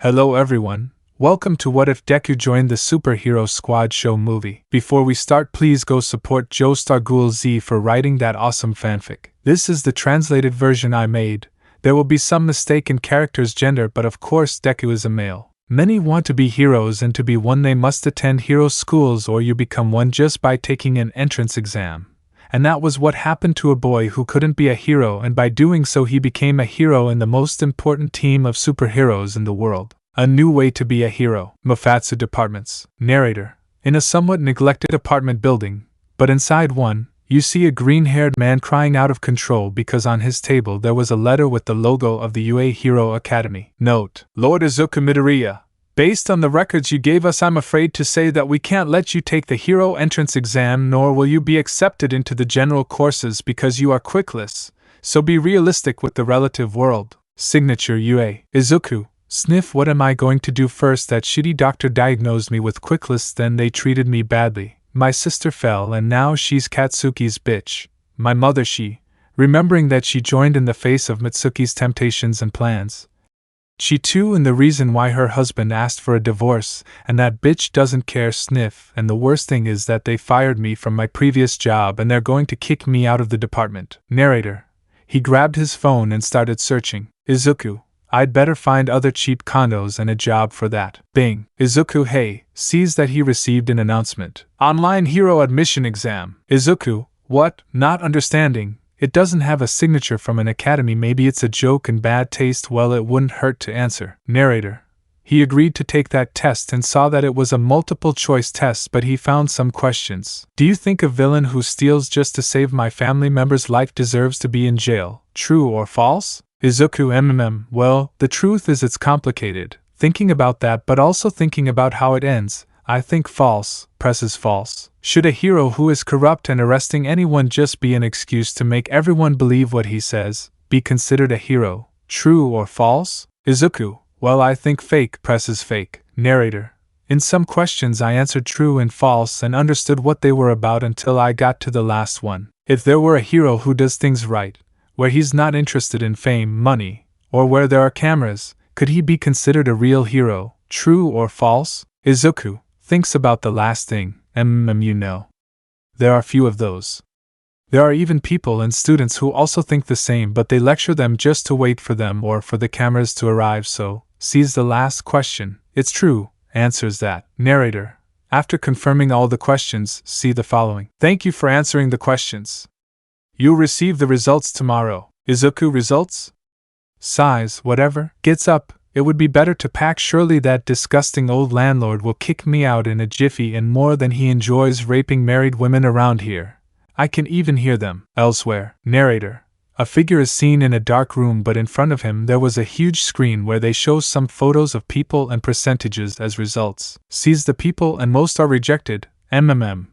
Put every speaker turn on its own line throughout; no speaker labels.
Hello everyone, welcome to What If Deku Joined the Superhero Squad show movie. Before we start, please go support JoestarGhoulZ for writing that awesome fanfic. This is the translated version I made. There will be some mistake in character's gender, but of course Deku is a male. Many want to be heroes, and to be one they must attend hero schools, or you become one just by taking an entrance exam. And that was what happened to a boy who couldn't be a hero, and by doing so he became a hero in the most important team of superheroes in the world. A new way to be a hero. Mofatsu Departments. Narrator. In a somewhat neglected apartment building, but inside one, you see a green-haired man crying out of control because on his table there was a letter with the logo of the UA Hero Academy. Note: Lord Izuku Midoriya, based on the records you gave us, I'm afraid to say that we can't let you take the hero entrance exam, nor will you be accepted into the general courses because you are Quirkless, so be realistic with the relative world. Signature UA. Izuku. Sniff. What am I going to do first? That shitty doctor diagnosed me with Quirkless, then they treated me badly. My sister fell and now she's Katsuki's bitch. My mother, remembering that she joined in the face of Mitsuki's temptations and plans. She too, and the reason why her husband asked for a divorce, and that bitch doesn't care. Sniff. And the worst thing is that they fired me from my previous job and they're going to kick me out of the department. Narrator. He grabbed his phone and started searching. Izuku. I'd better find other cheap condos and a job for that. Bing. Izuku, hey, sees that he received an announcement. Online hero admission exam. Izuku, what? Not understanding. It doesn't have a signature from an academy. Maybe it's a joke and bad taste. Well, it wouldn't hurt to answer. Narrator. He agreed to take that test and saw that it was a multiple choice test, but he found some questions. Do you think a villain who steals just to save my family member's life deserves to be in jail? True or false? Izuku, well, the truth is it's complicated, thinking about that but also thinking about how it ends. I think false. Presses false. Should a hero who is corrupt and arresting anyone just be an excuse to make everyone believe what he says, be considered a hero? True or false? Izuku, well, I think fake. Presses fake. Narrator. In some questions I answered true and false and understood what they were about until I got to the last one. If there were a hero who does things right, where he's not interested in fame, money, or where there are cameras, could he be considered a real hero? True or false? Izuku thinks about the last thing. You know. There are few of those. There are even people and students who also think the same, but they lecture them just to wait for them or for the cameras to arrive, so sees the last question. It's true, answers that. Narrator. After confirming all the questions, see the following. Thank you for answering the questions. You'll receive the results tomorrow. Izuku, results? Sighs, whatever. Gets up. It would be better to pack. Surely that disgusting old landlord will kick me out in a jiffy, and more than he enjoys raping married women around here. I can even hear them. Elsewhere. Narrator. A figure is seen in a dark room, but in front of him there was a huge screen where they show some photos of people and percentages as results. Sees the people and most are rejected.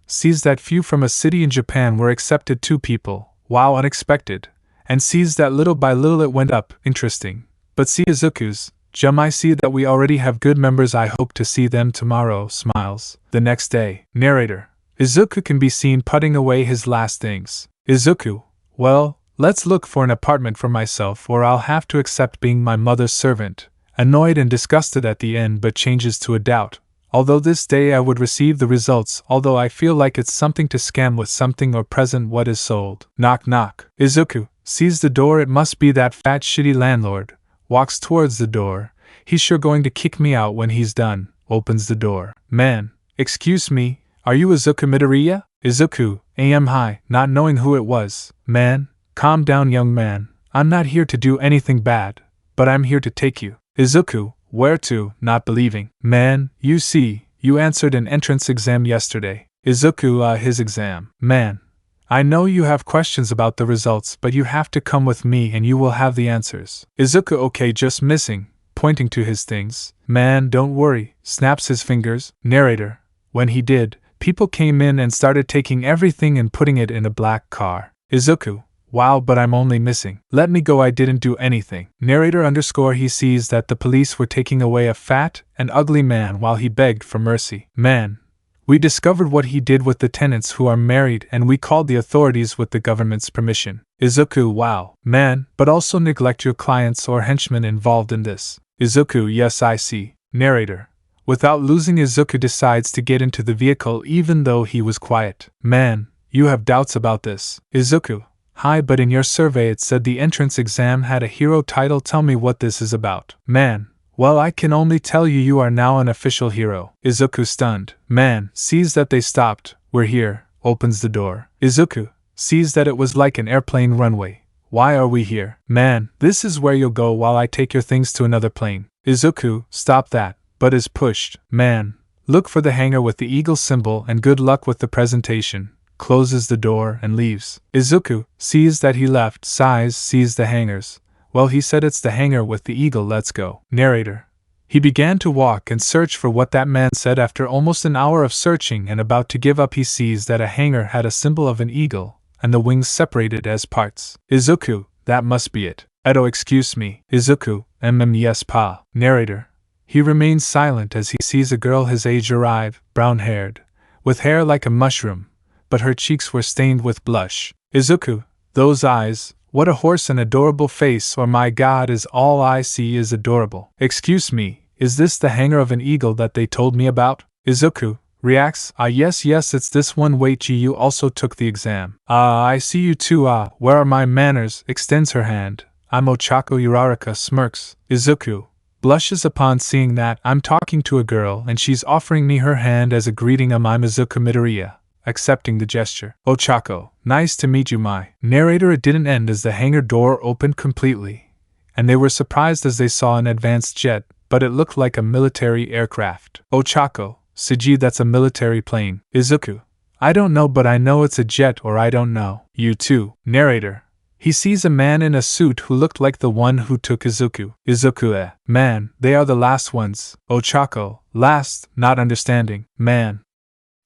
Sees that few from a city in Japan were accepted. 2 people. Wow, unexpected. And sees that little by little it went up. Interesting. But see Izuku's. I see that we already have good members. I hope to see them tomorrow. Smiles. The next day. Narrator. Izuku can be seen putting away his last things. Izuku. Well, let's look for an apartment for myself, or I'll have to accept being my mother's servant. Annoyed and disgusted at the end, but changes to a doubt. Although this day I would receive the results, although I feel like it's something to scam with something or present what is sold. Knock knock. Izuku sees the door. It must be that fat shitty landlord. Walks towards the door. He's sure going to kick me out when he's done. Opens the door. Man, excuse me, are you Izuku Midoriya? Izuku, hi, not knowing who it was. Man, calm down young man, I'm not here to do anything bad, but I'm here to take you. Izuku, where to? Not believing. Man, you see, you answered an entrance exam yesterday. Izuku, his exam. Man, I know you have questions about the results, but you have to come with me and you will have the answers. Izuku, okay, just missing, pointing to his things. Man, don't worry, snaps his fingers. Narrator. When he did, people came in and started taking everything and putting it in a black car. Izuku. Wow, but I'm only missing. Let me go, I didn't do anything. Narrator _ he sees that the police were taking away a fat and ugly man while he begged for mercy. Man. We discovered what he did with the tenants who are married and we called the authorities with the government's permission. Izuku, wow. Man, but also neglect your clients or henchmen involved in this. Izuku, yes, I see. Narrator. Without losing, Izuku decides to get into the vehicle even though he was quiet. Man, you have doubts about this. Izuku. Hi, but in your survey it said the entrance exam had a hero title. Tell me what this is about. Man. Well, I can only tell you you are now an official hero. Izuku, stunned. Man sees that they stopped. We're here. Opens the door. Izuku sees that it was like an airplane runway. Why are we here? Man, this is where you'll go while I take your things to another plane. Izuku, stop that, but is pushed. Man, look for the hangar with the eagle symbol and good luck with the presentation. Closes the door and leaves. Izuku sees that he left, sighs, sees the hangars. Well, he said it's the hangar with the eagle, let's go. Narrator. He began to walk and search for what that man said. After almost an hour of searching and about to give up, he sees that a hangar had a symbol of an eagle, and the wings separated as parts. Izuku, that must be it. Edo, excuse me. Izuku, yes pa. Narrator. He remains silent as he sees a girl his age arrive, brown-haired, with hair like a mushroom, but her cheeks were stained with blush. Izuku, those eyes, what a horse and adorable face, or my god, is all I see is adorable. Excuse me, is this the hangar of an eagle that they told me about? Izuku reacts, yes, it's this one. Wait, you also took the exam. I see you too. Where are my manners? Extends her hand. I'm Ochako. Uraraka smirks. Izuku blushes upon seeing that. I'm talking to a girl and she's offering me her hand as a greeting. I'm Izuku Midoriya. Accepting the gesture. Ochako, nice to meet you, my narrator. It didn't end as the hangar door opened completely, and they were surprised as they saw an advanced jet, but it looked like a military aircraft. Ochako, Siji, that's a military plane. Izuku, I don't know, but I know it's a jet, or I don't know. You too. Narrator. He sees a man in a suit who looked like the one who took Izuku. Izuku, man, they are the last ones. Ochako, last, not understanding. Man.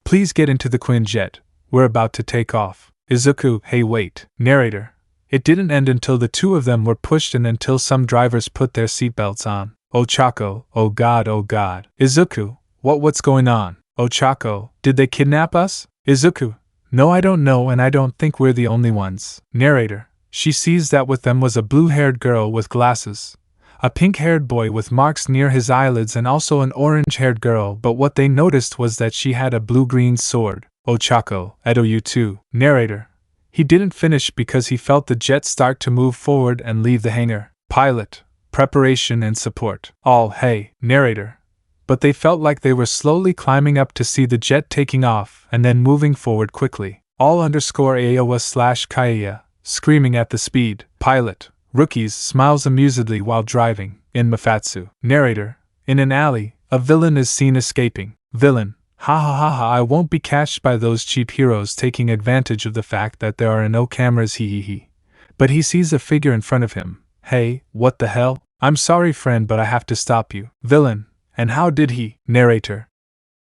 Please get into the Quinjet. We're about to take off. Izuku, hey, wait. Narrator. It didn't end until the two of them were pushed and until some drivers put their seatbelts on. Ochako, oh god, oh god. Izuku, what's going on? Ochako, did they kidnap us? Izuku, no, I don't know, and I don't think we're the only ones. Narrator. She sees that with them was a blue-haired girl with glasses, a pink-haired boy with marks near his eyelids, and also an orange-haired girl, but what they noticed was that she had a blue-green sword. Ochako, Edo, you too. Narrator. He didn't finish because he felt the jet start to move forward and leave the hangar. Pilot, preparation and support. All, hey. Narrator. But they felt like they were slowly climbing up to see the jet taking off and then moving forward quickly. All _Aizawa/Kaya, screaming at the speed. Pilot. Rookies smiles amusedly while driving. In Mafatsu. Narrator. In an alley, a villain is seen escaping. Villain. Ha ha ha ha, I won't be catched by those cheap heroes taking advantage of the fact that there are no cameras, he. But he sees a figure in front of him. Hey, what the hell? I'm sorry friend, but I have to stop you. Villain. And how did he? Narrator.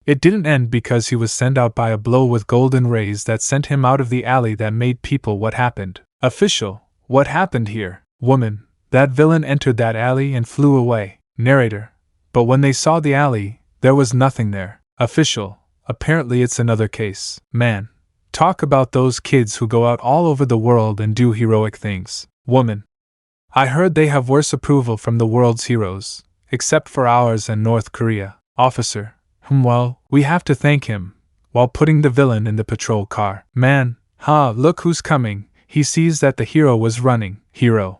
It didn't end because he was sent out by a blow with golden rays that sent him out of the alley. That made people. What happened? Official. What happened here? Woman. That villain entered that alley and flew away. Narrator. But when they saw the alley, there was nothing there. Official. Apparently it's another case. Man. Talk about those kids who go out all over the world and do heroic things. Woman. I heard they have worse approval from the world's heroes, except for ours and North Korea. Officer. Well, we have to thank him, while putting the villain in the patrol car. Man. Look who's coming. He sees that the hero was running. Hero.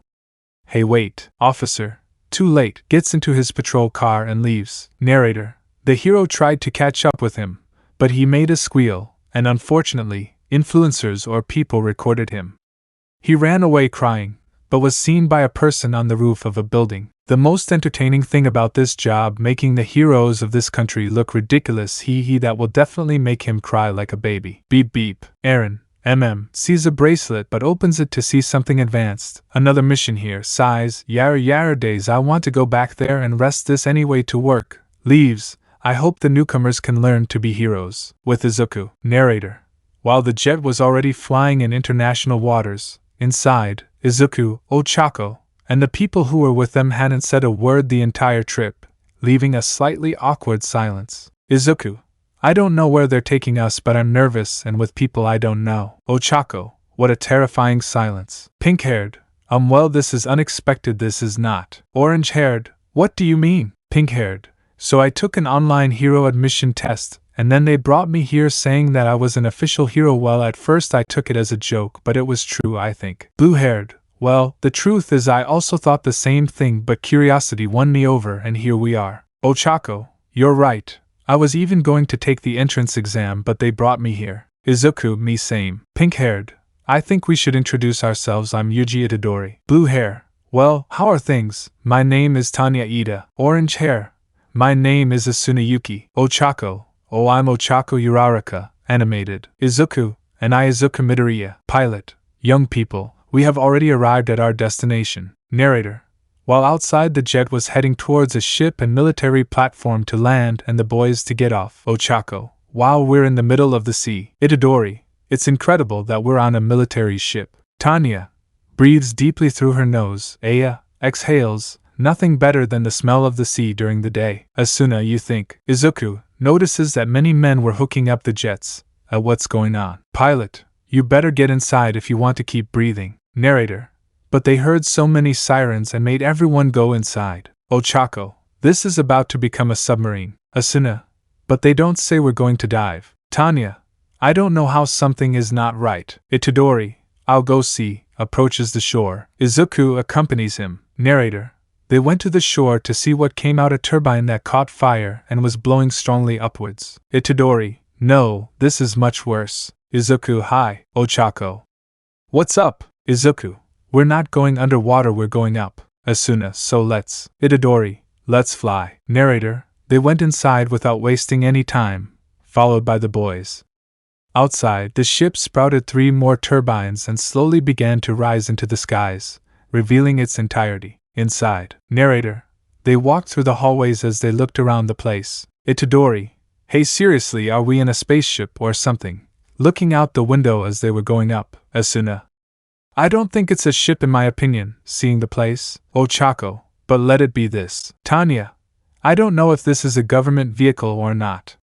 Hey, wait. Officer. Too late. Gets into his patrol car and leaves. Narrator. The hero tried to catch up with him, but he made a squeal, and unfortunately, influencers or people recorded him. He ran away crying, but was seen by a person on the roof of a building. The most entertaining thing about this job, making the heroes of this country look ridiculous. He that will definitely make him cry like a baby. Beep beep. Aaron. Sees a bracelet but opens it to see something advanced. Another mission here. Sighs. Yara days, I want to go back there and rest this anyway to work. Leaves. I hope the newcomers can learn to be heroes. With Izuku. Narrator. While the jet was already flying in international waters, inside, Izuku, Ochako, and the people who were with them hadn't said a word the entire trip, leaving a slightly awkward silence. Izuku. I don't know where they're taking us, but I'm nervous and with people I don't know. Ochako. What a terrifying silence. Pink-haired. Well, this is unexpected. This is not. Orange-haired. What do you mean? Pink-haired. So I took an online hero admission test, and then they brought me here saying that I was an official hero. Well, at first I took it as a joke, but it was true, I think. Blue-haired. Well, the truth is I also thought the same thing, but curiosity won me over, and here we are. Ochako, you're right. I was even going to take the entrance exam, but they brought me here. Izuku, me same. Pink-haired. I think we should introduce ourselves. I'm Yuji Itadori. Blue hair. Well, how are things? My name is Tanya Ida. Orange hair. My name is Asuna Yuki. Ochako. Oh, I'm Ochako Uraraka. Animated. Izuku. And I Izuku Midoriya. Pilot. Young people, we have already arrived at our destination. Narrator. While outside, the jet was heading towards a ship and military platform to land and the boys to get off. Ochako. Wow, we're in the middle of the sea. Itadori. It's incredible that we're on a military ship. Tanya breathes deeply through her nose. Aya exhales. Nothing better than the smell of the sea during the day. Asuna, you think. Izuku notices that many men were hooking up the jets. What's going on? Pilot, you better get inside if you want to keep breathing. Narrator. But they heard so many sirens and made everyone go inside. Ochako, this is about to become a submarine. Asuna, but they don't say we're going to dive. Tanya, I don't know how something is not right. Itadori, I'll go see, approaches the shore. Izuku accompanies him. Narrator. They went to the shore to see what came out. A turbine that caught fire and was blowing strongly upwards. Itadori, no, this is much worse. Izuku, hi. Ochako. What's up? Izuku, we're not going underwater, we're going up. Asuna, so let's. Itadori, let's fly. Narrator, they went inside without wasting any time, followed by the boys. Outside, the ship sprouted 3 more turbines and slowly began to rise into the skies, revealing its entirety. Inside. Narrator. They walked through the hallways as they looked around the place. Itadori. Hey, seriously, are we in a spaceship or something? Looking out the window as they were going up. Asuna. I don't think it's a ship in my opinion, seeing the place. Ochako. But let it be this. Tanya. I don't know if this is a government vehicle or not.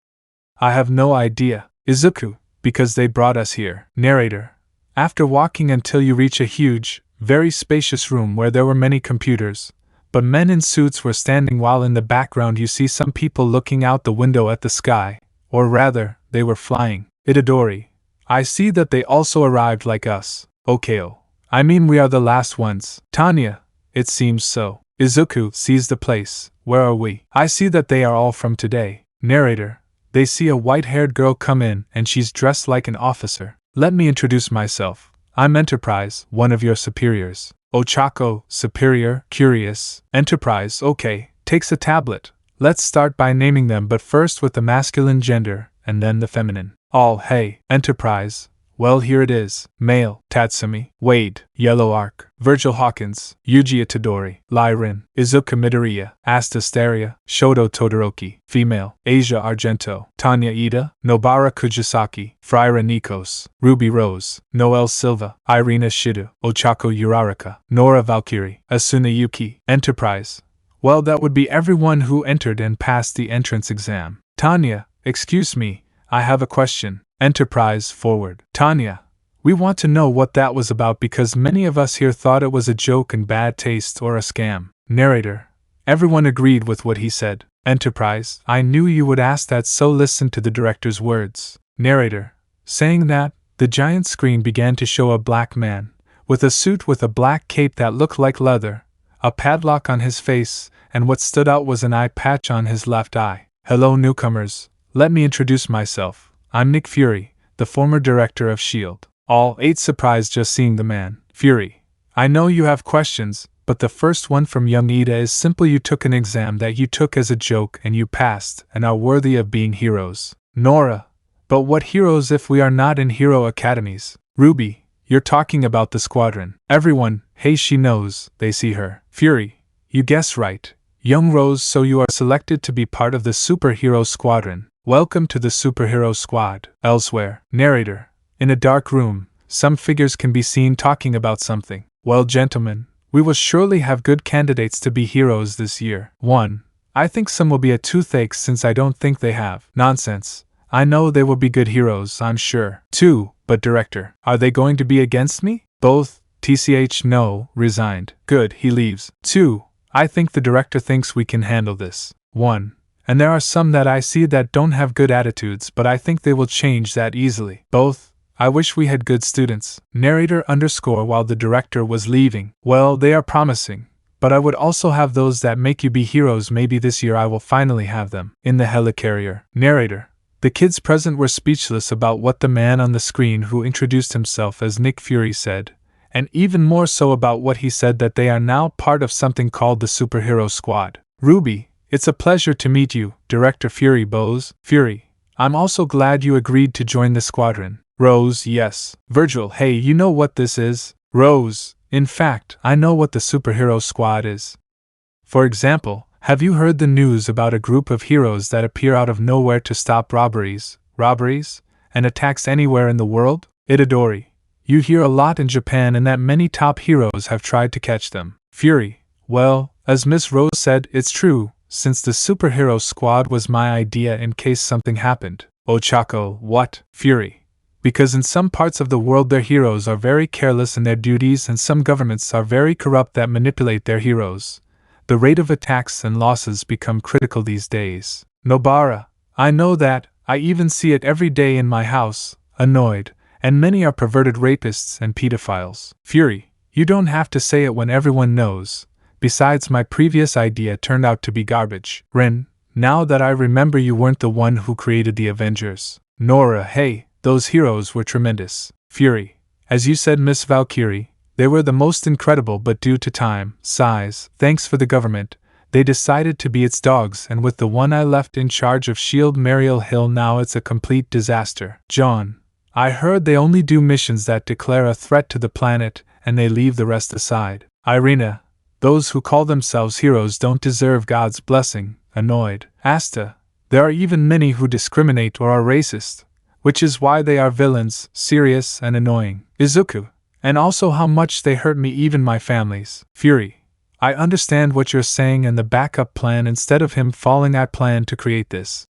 I have no idea. Izuku. Because they brought us here. Narrator. After walking until you reach a huge, very spacious room where there were many computers, but men in suits were standing, while in the background you see some people looking out the window at the sky, or rather, they were flying. Itadori. I see that they also arrived like us. Okeo. I mean, we are the last ones. Tanya. It seems so. Izuku sees the place. Where are we? I see that they are all from today. Narrator. They see a white-haired girl come in and she's dressed like an officer. Let me introduce myself. I'm Enterprise, one of your superiors. Ochako, superior, curious. Enterprise, okay, takes a tablet. Let's start by naming them, but first with the masculine gender, and then the feminine. All, hey. Enterprise. Well, here it is. Male, Tatsumi, Wade, Yellow Arc, Virgil Hawkins, Yuji Itadori, Lyrin, Izuku Midoriya, Astasteria, Shoto Todoroki. Female, Asia Argento, Tanya Ida, Nobara Kujisaki, Freira Nikos, Ruby Rose, Noel Silva, Irina Shido, Ochako Uraraka, Nora Valkyrie, Asuna Yuki. Enterprise. Well, that would be everyone who entered and passed the entrance exam. Tanya, excuse me, I have a question. Enterprise forward. Tanya. We want to know what that was about because many of us here thought it was a joke and bad taste or a scam. Narrator. Everyone agreed with what he said. Enterprise. I knew you would ask that, so listen to the director's words. Narrator. Saying that, the giant screen began to show a black man, with a suit with a black cape that looked like leather, a padlock on his face, and what stood out was an eye patch on his left eye. Hello, newcomers. Let me introduce myself. I'm Nick Fury, the former director of S.H.I.E.L.D. All 8 surprised just seeing the man. Fury. I know you have questions, but the first one from young Ida is simple. You took an exam that you took as a joke and you passed and are worthy of being heroes. Nora. But what heroes if we are not in hero academies? Ruby. You're talking about the squadron. Everyone, hey, she knows, they see her. Fury. You guess right. Young Rose, so you are selected to be part of the superhero squadron. Welcome to the superhero squad. Elsewhere. Narrator. In a dark room, some figures can be seen talking about something. Well, gentlemen, we will surely have good candidates to be heroes this year. 1. I think some will be a toothache since I don't think they have. Nonsense. I know they will be good heroes, I'm sure. 2. But director, are they going to be against me? Both. TCH no, resigned. Good, he leaves. 2. I think the director thinks we can handle this. 1. And there are some that I see that don't have good attitudes, but I think they will change that easily. Both. I wish we had good students. Narrator _ while the director was leaving. Well, they are promising. But I would also have those that make you be heroes. Maybe this year I will finally have them. In the helicarrier. Narrator. The kids present were speechless about what the man on the screen who introduced himself as Nick Fury said, and even more so about what he said that they are now part of something called the Superhero Squad. Ruby, it's a pleasure to meet you, Director Fury Bose. Fury, I'm also glad you agreed to join the squadron. Rose, yes. Virgil, hey, you know what this is? Rose, in fact, I know what the Superhero Squad is. For example, have you heard the news about a group of heroes that appear out of nowhere to stop robberies, and attacks anywhere in the world? Itadori, you hear a lot in Japan and that many top heroes have tried to catch them. Fury, well, as Miss Rose said, it's true, since the Superhero Squad was my idea in case something happened. Ochako, what? Fury. Because in some parts of the world their heroes are very careless in their duties and some governments are very corrupt that manipulate their heroes. The rate of attacks and losses become critical these days. Nobara, I know that, I even see it every day in my house, annoyed, and many are perverted rapists and pedophiles. Fury, you don't have to say it when everyone knows. Besides, my previous idea turned out to be garbage. Rin, now that I remember, you weren't the one who created the Avengers. Nora, hey, those heroes were tremendous. Fury, as you said, Miss Valkyrie, they were the most incredible, but due to time, size, thanks for the government, they decided to be its dogs, and with the one I left in charge of S.H.I.E.L.D. Mariel Hill, now it's a complete disaster. John, I heard they only do missions that declare a threat to the planet, and they leave the rest aside. Irina, those who call themselves heroes don't deserve God's blessing. Annoyed. Asta, there are even many who discriminate or are racist, which is why they are villains, serious and annoying. Izuku, and also how much they hurt me, even my family's. Fury, I understand what you're saying and the backup plan. Instead of him falling, I plan to create this.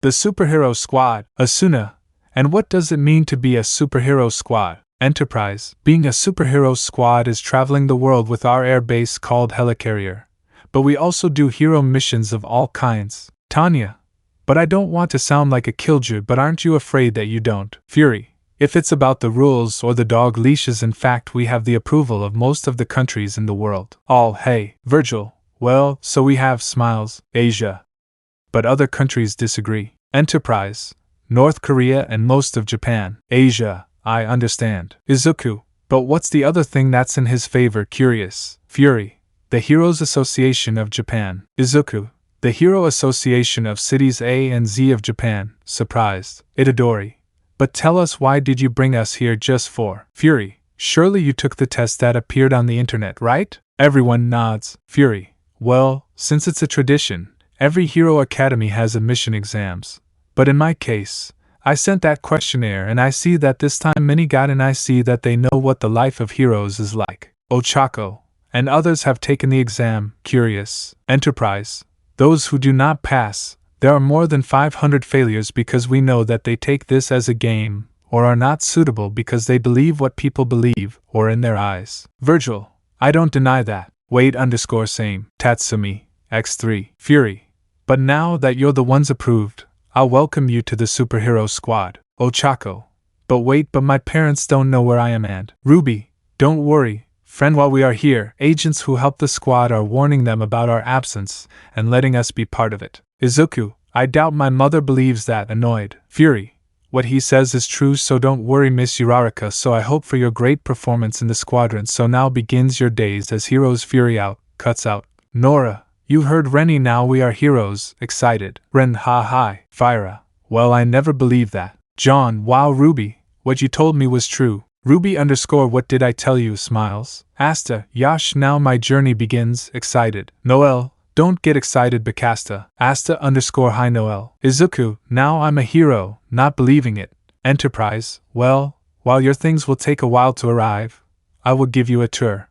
The Superhero Squad. Asuna, and what does it mean to be a superhero squad? Enterprise, being a superhero squad is traveling the world with our air base called Helicarrier. But we also do hero missions of all kinds. Tanya, but I don't want to sound like a killjoy, but aren't you afraid that you don't? Fury, if it's about the rules or the dog leashes, in fact we have the approval of most of the countries in the world. All, hey. Virgil, well, so we have smiles. Asia. But other countries disagree. Enterprise, North Korea and most of Japan. Asia, I understand. Izuku, but what's the other thing that's in his favor? Curious. Fury, the Heroes Association of Japan. Izuku, the Hero Association of Cities A and Z of Japan. Surprised. Itadori, but tell us, why did you bring us here just for? Fury, surely you took the test that appeared on the internet, right? Everyone nods. Fury, well, since it's a tradition, every Hero Academy has admission exams. But in my case, I sent that questionnaire and I see that this time many got in. I see that they know what the life of heroes is like. Ochako, and others have taken the exam. Curious. Enterprise, those who do not pass, there are more than 500 failures because we know that they take this as a game, or are not suitable because they believe what people believe, or in their eyes. Virgil, I don't deny that. Wade _ same. Tatsumi, X3. Fury, but now that you're the ones approved, I'll welcome you to the Superhero Squad. Ochako, but wait, but my parents don't know where I am. And Ruby, don't worry, friend, while we are here, agents who help the squad are warning them about our absence and letting us be part of it. Izuku, I doubt my mother believes that. Annoyed. Fury, what he says is true, so don't worry, Miss Uraraka, so I hope for your great performance in the squadron. So now begins your days as heroes. Fury out. Cuts out. Nora, you heard Rennie, now we are heroes. Excited. Ren, ha hi. Fyra, well, I never believed that. John, wow. Ruby, what you told me was true. Ruby _ what did I tell you? Smiles. Asta, Yash, now my journey begins. Excited. Noel, don't get excited. Bakasta. Asta _ hi. Noel. Izuku, now I'm a hero, not believing it. Enterprise, well, while your things will take a while to arrive, I will give you a tour.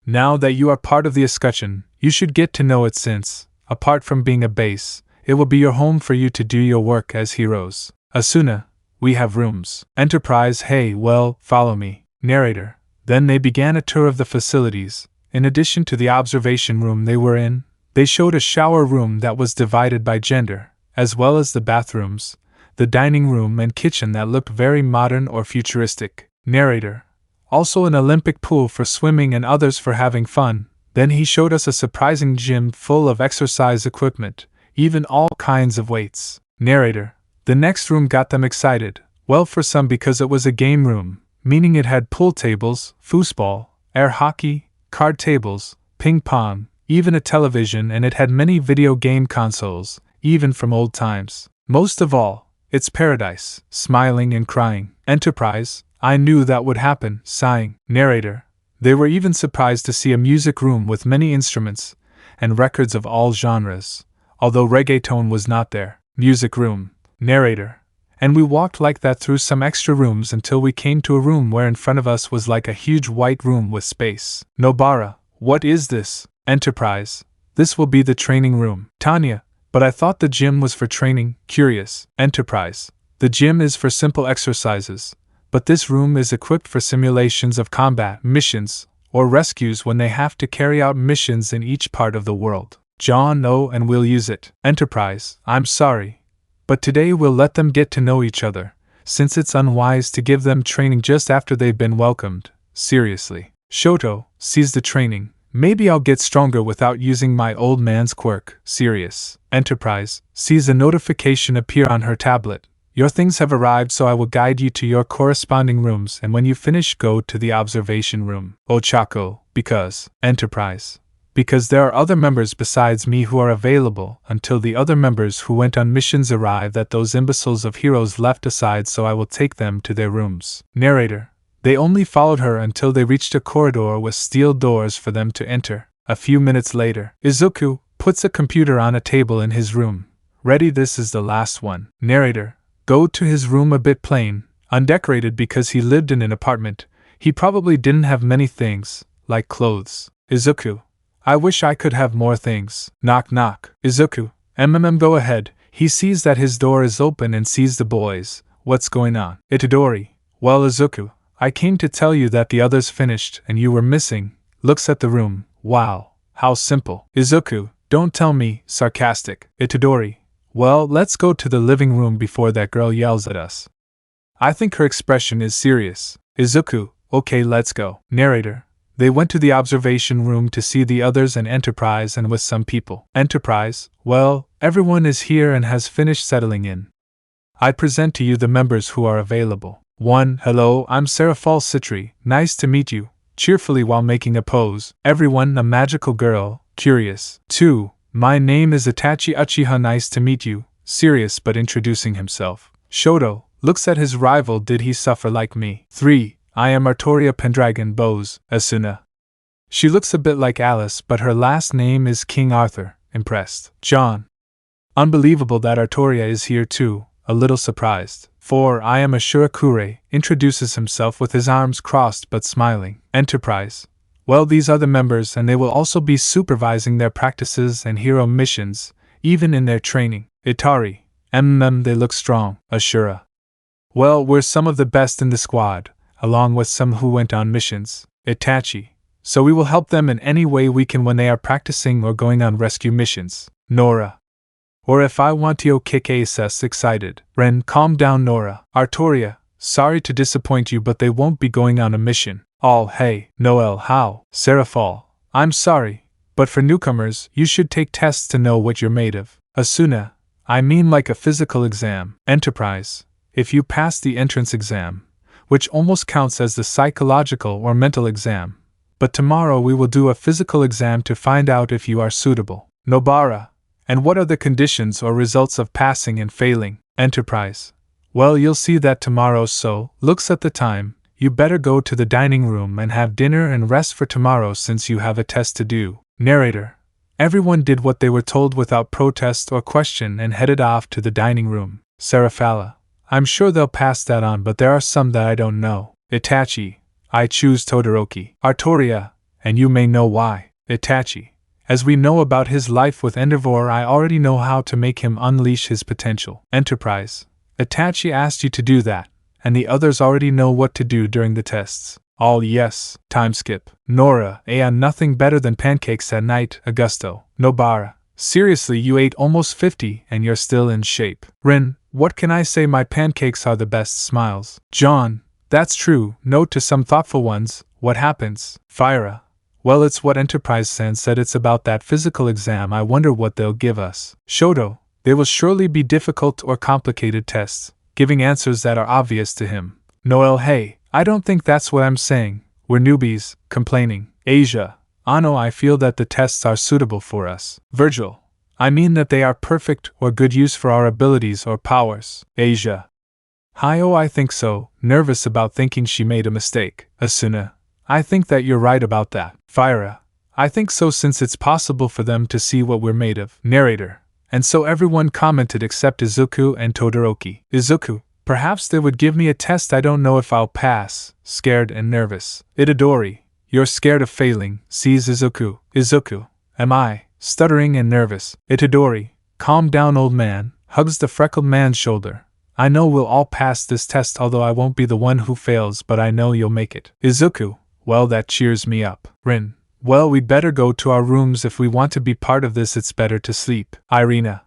Now that you are part of the escutcheon, you should get to know it, since, apart from being a base, it will be your home for you to do your work as heroes. Asuna, we have rooms. Enterprise, hey, well, follow me. Narrator, then they began a tour of the facilities, In addition to the observation room they were in, they showed a shower room that was divided by gender, as well as the bathrooms, the dining room and kitchen that looked very modern or futuristic. Narrator. Also an Olympic pool for swimming and others for having fun. Then he showed us a surprising gym full of exercise equipment, even all kinds of weights. Narrator. The next room got them excited. Well, for some because it was a game room, meaning it had pool tables, foosball, air hockey, card tables, ping pong, even a television, and it had many video game consoles, even from old times. Most of all, it's paradise, smiling and crying. Enterprise. I knew that would happen, sighing. Narrator. They were even surprised to see a music room with many instruments and records of all genres, although reggaeton was not there. Music room. Narrator. And we walked like that through some extra rooms until we came to a room where in front of us was like a huge white room with space. Nobara. What is this? Enterprise. This will be the training room. Tanya. But I thought the gym was for training. Curious. Enterprise. The gym is for simple exercises, but this room is equipped for simulations of combat, missions, or rescues when they have to carry out missions in each part of the world. John. No, and we'll use it. Enterprise. I'm sorry, but today we'll let them get to know each other, since it's unwise to give them training just after they've been welcomed. Seriously. Shoto. Sees the training. Maybe I'll get stronger without using my old man's quirk. Serious. Enterprise. Sees a notification appear on her tablet. Your things have arrived, so I will guide you to your corresponding rooms, and when you finish go to the observation room. Ochako. Because. Enterprise. Because there are other members besides me who are available until the other members who went on missions arrive that those imbeciles of heroes left aside, so I will take them to their rooms. Narrator. They only followed her until they reached a corridor with steel doors for them to enter. A few minutes later, Izuku puts a computer on a table in his room. Ready, this is the last one. Narrator. Go to his room, a bit plain, undecorated because he lived in an apartment. He probably didn't have many things, like clothes. Izuku. I wish I could have more things. Knock knock. Izuku. Go ahead. He sees that his door is open and sees the boys. What's going on? Itadori. Well, Izuku, I came to tell you that the others finished and you were missing. Looks at the room. Wow, how simple. Izuku. Don't tell me. Sarcastic. Itadori. Well, let's go to the living room before that girl yells at us. I think her expression is serious. Izuku. Okay, let's go. Narrator. They went to the observation room to see the others and Enterprise and with some people. Enterprise. Well, everyone is here and has finished settling in. I present to you the members who are available. 1. Hello, I'm Seraphal Citri. Nice to meet you. Cheerfully while making a pose. Everyone, a magical girl. Curious. 2. My name is Itachi Uchiha. Nice to meet you. Serious but introducing himself. Shoto looks at his rival. Did he suffer like me? 3. I am Artoria Pendragon Bose. Asuna. She looks a bit like Alice, but her last name is King Arthur. Impressed. John. Unbelievable that Artoria is here too. A little surprised. 4. I am Ashura Kure. Introduces himself with his arms crossed but smiling. Enterprise. Well, these are the members, and they will also be supervising their practices and hero missions, even in their training. Itari. They look strong. Ashura. Well, we're some of the best in the squad, along with some who went on missions. Itachi. So we will help them in any way we can when they are practicing or going on rescue missions. Nora. Or if I want to kick ass. Excited. Ren. Calm down, Nora. Artoria. Sorry to disappoint you, but they won't be going on a mission. All. Hey. Noel. How? Seraphal. I'm sorry, but for newcomers, you should take tests to know what you're made of. Asuna. I mean like a physical exam. Enterprise. If you pass the entrance exam, which almost counts as the psychological or mental exam. But tomorrow we will do a physical exam to find out if you are suitable. Nobara. And what are the conditions or results of passing and failing? Enterprise. Well, you'll see that tomorrow, so, looks at the time, you better go to the dining room and have dinner and rest for tomorrow since you have a test to do. Narrator. Everyone did what they were told without protest or question and headed off to the dining room. Seraphala. I'm sure they'll pass that on, but there are some that I don't know. Itachi. I choose Todoroki. Artoria. And you may know why. Itachi. As we know about his life with Endeavor, I already know how to make him unleash his potential. Enterprise. Itachi asked you to do that, and the others already know what to do during the tests. All yes, time skip. Nora, nothing better than pancakes at night, Augusto. Nobara. Seriously, you ate almost 50 and you're still in shape. Rin, what can I say, my pancakes are the best, smiles. John, that's true, note to some thoughtful ones, what happens? Fyra. Well, it's what Enterprise-san said, it's about that physical exam, I wonder what they'll give us. Shoto, they will surely be difficult or complicated tests, giving answers that are obvious to him. Noel, hey, I don't think that's what I'm saying, we're newbies, complaining. Asia. Ano, I feel that the tests are suitable for us. Virgil. I mean that they are perfect or good use for our abilities or powers. Asia. Hi, I think so, nervous about thinking she made a mistake. Asuna. I think that you're right about that. Fyra. I think so, since it's possible for them to see what we're made of. Narrator. And so everyone commented except Izuku and Todoroki. Izuku. Perhaps they would give me a test, I don't know if I'll pass. Scared and nervous. Itadori. You're scared of failing, sees Izuku. Izuku. Am I? Stuttering and nervous. Itadori. Calm down, old man. Hugs the freckled man's shoulder. I know we'll all pass this test, although I won't be the one who fails, but I know you'll make it. Izuku. Well, that cheers me up. Rin. Well, we'd better go to our rooms if we want to be part of this, it's better to sleep. Irina.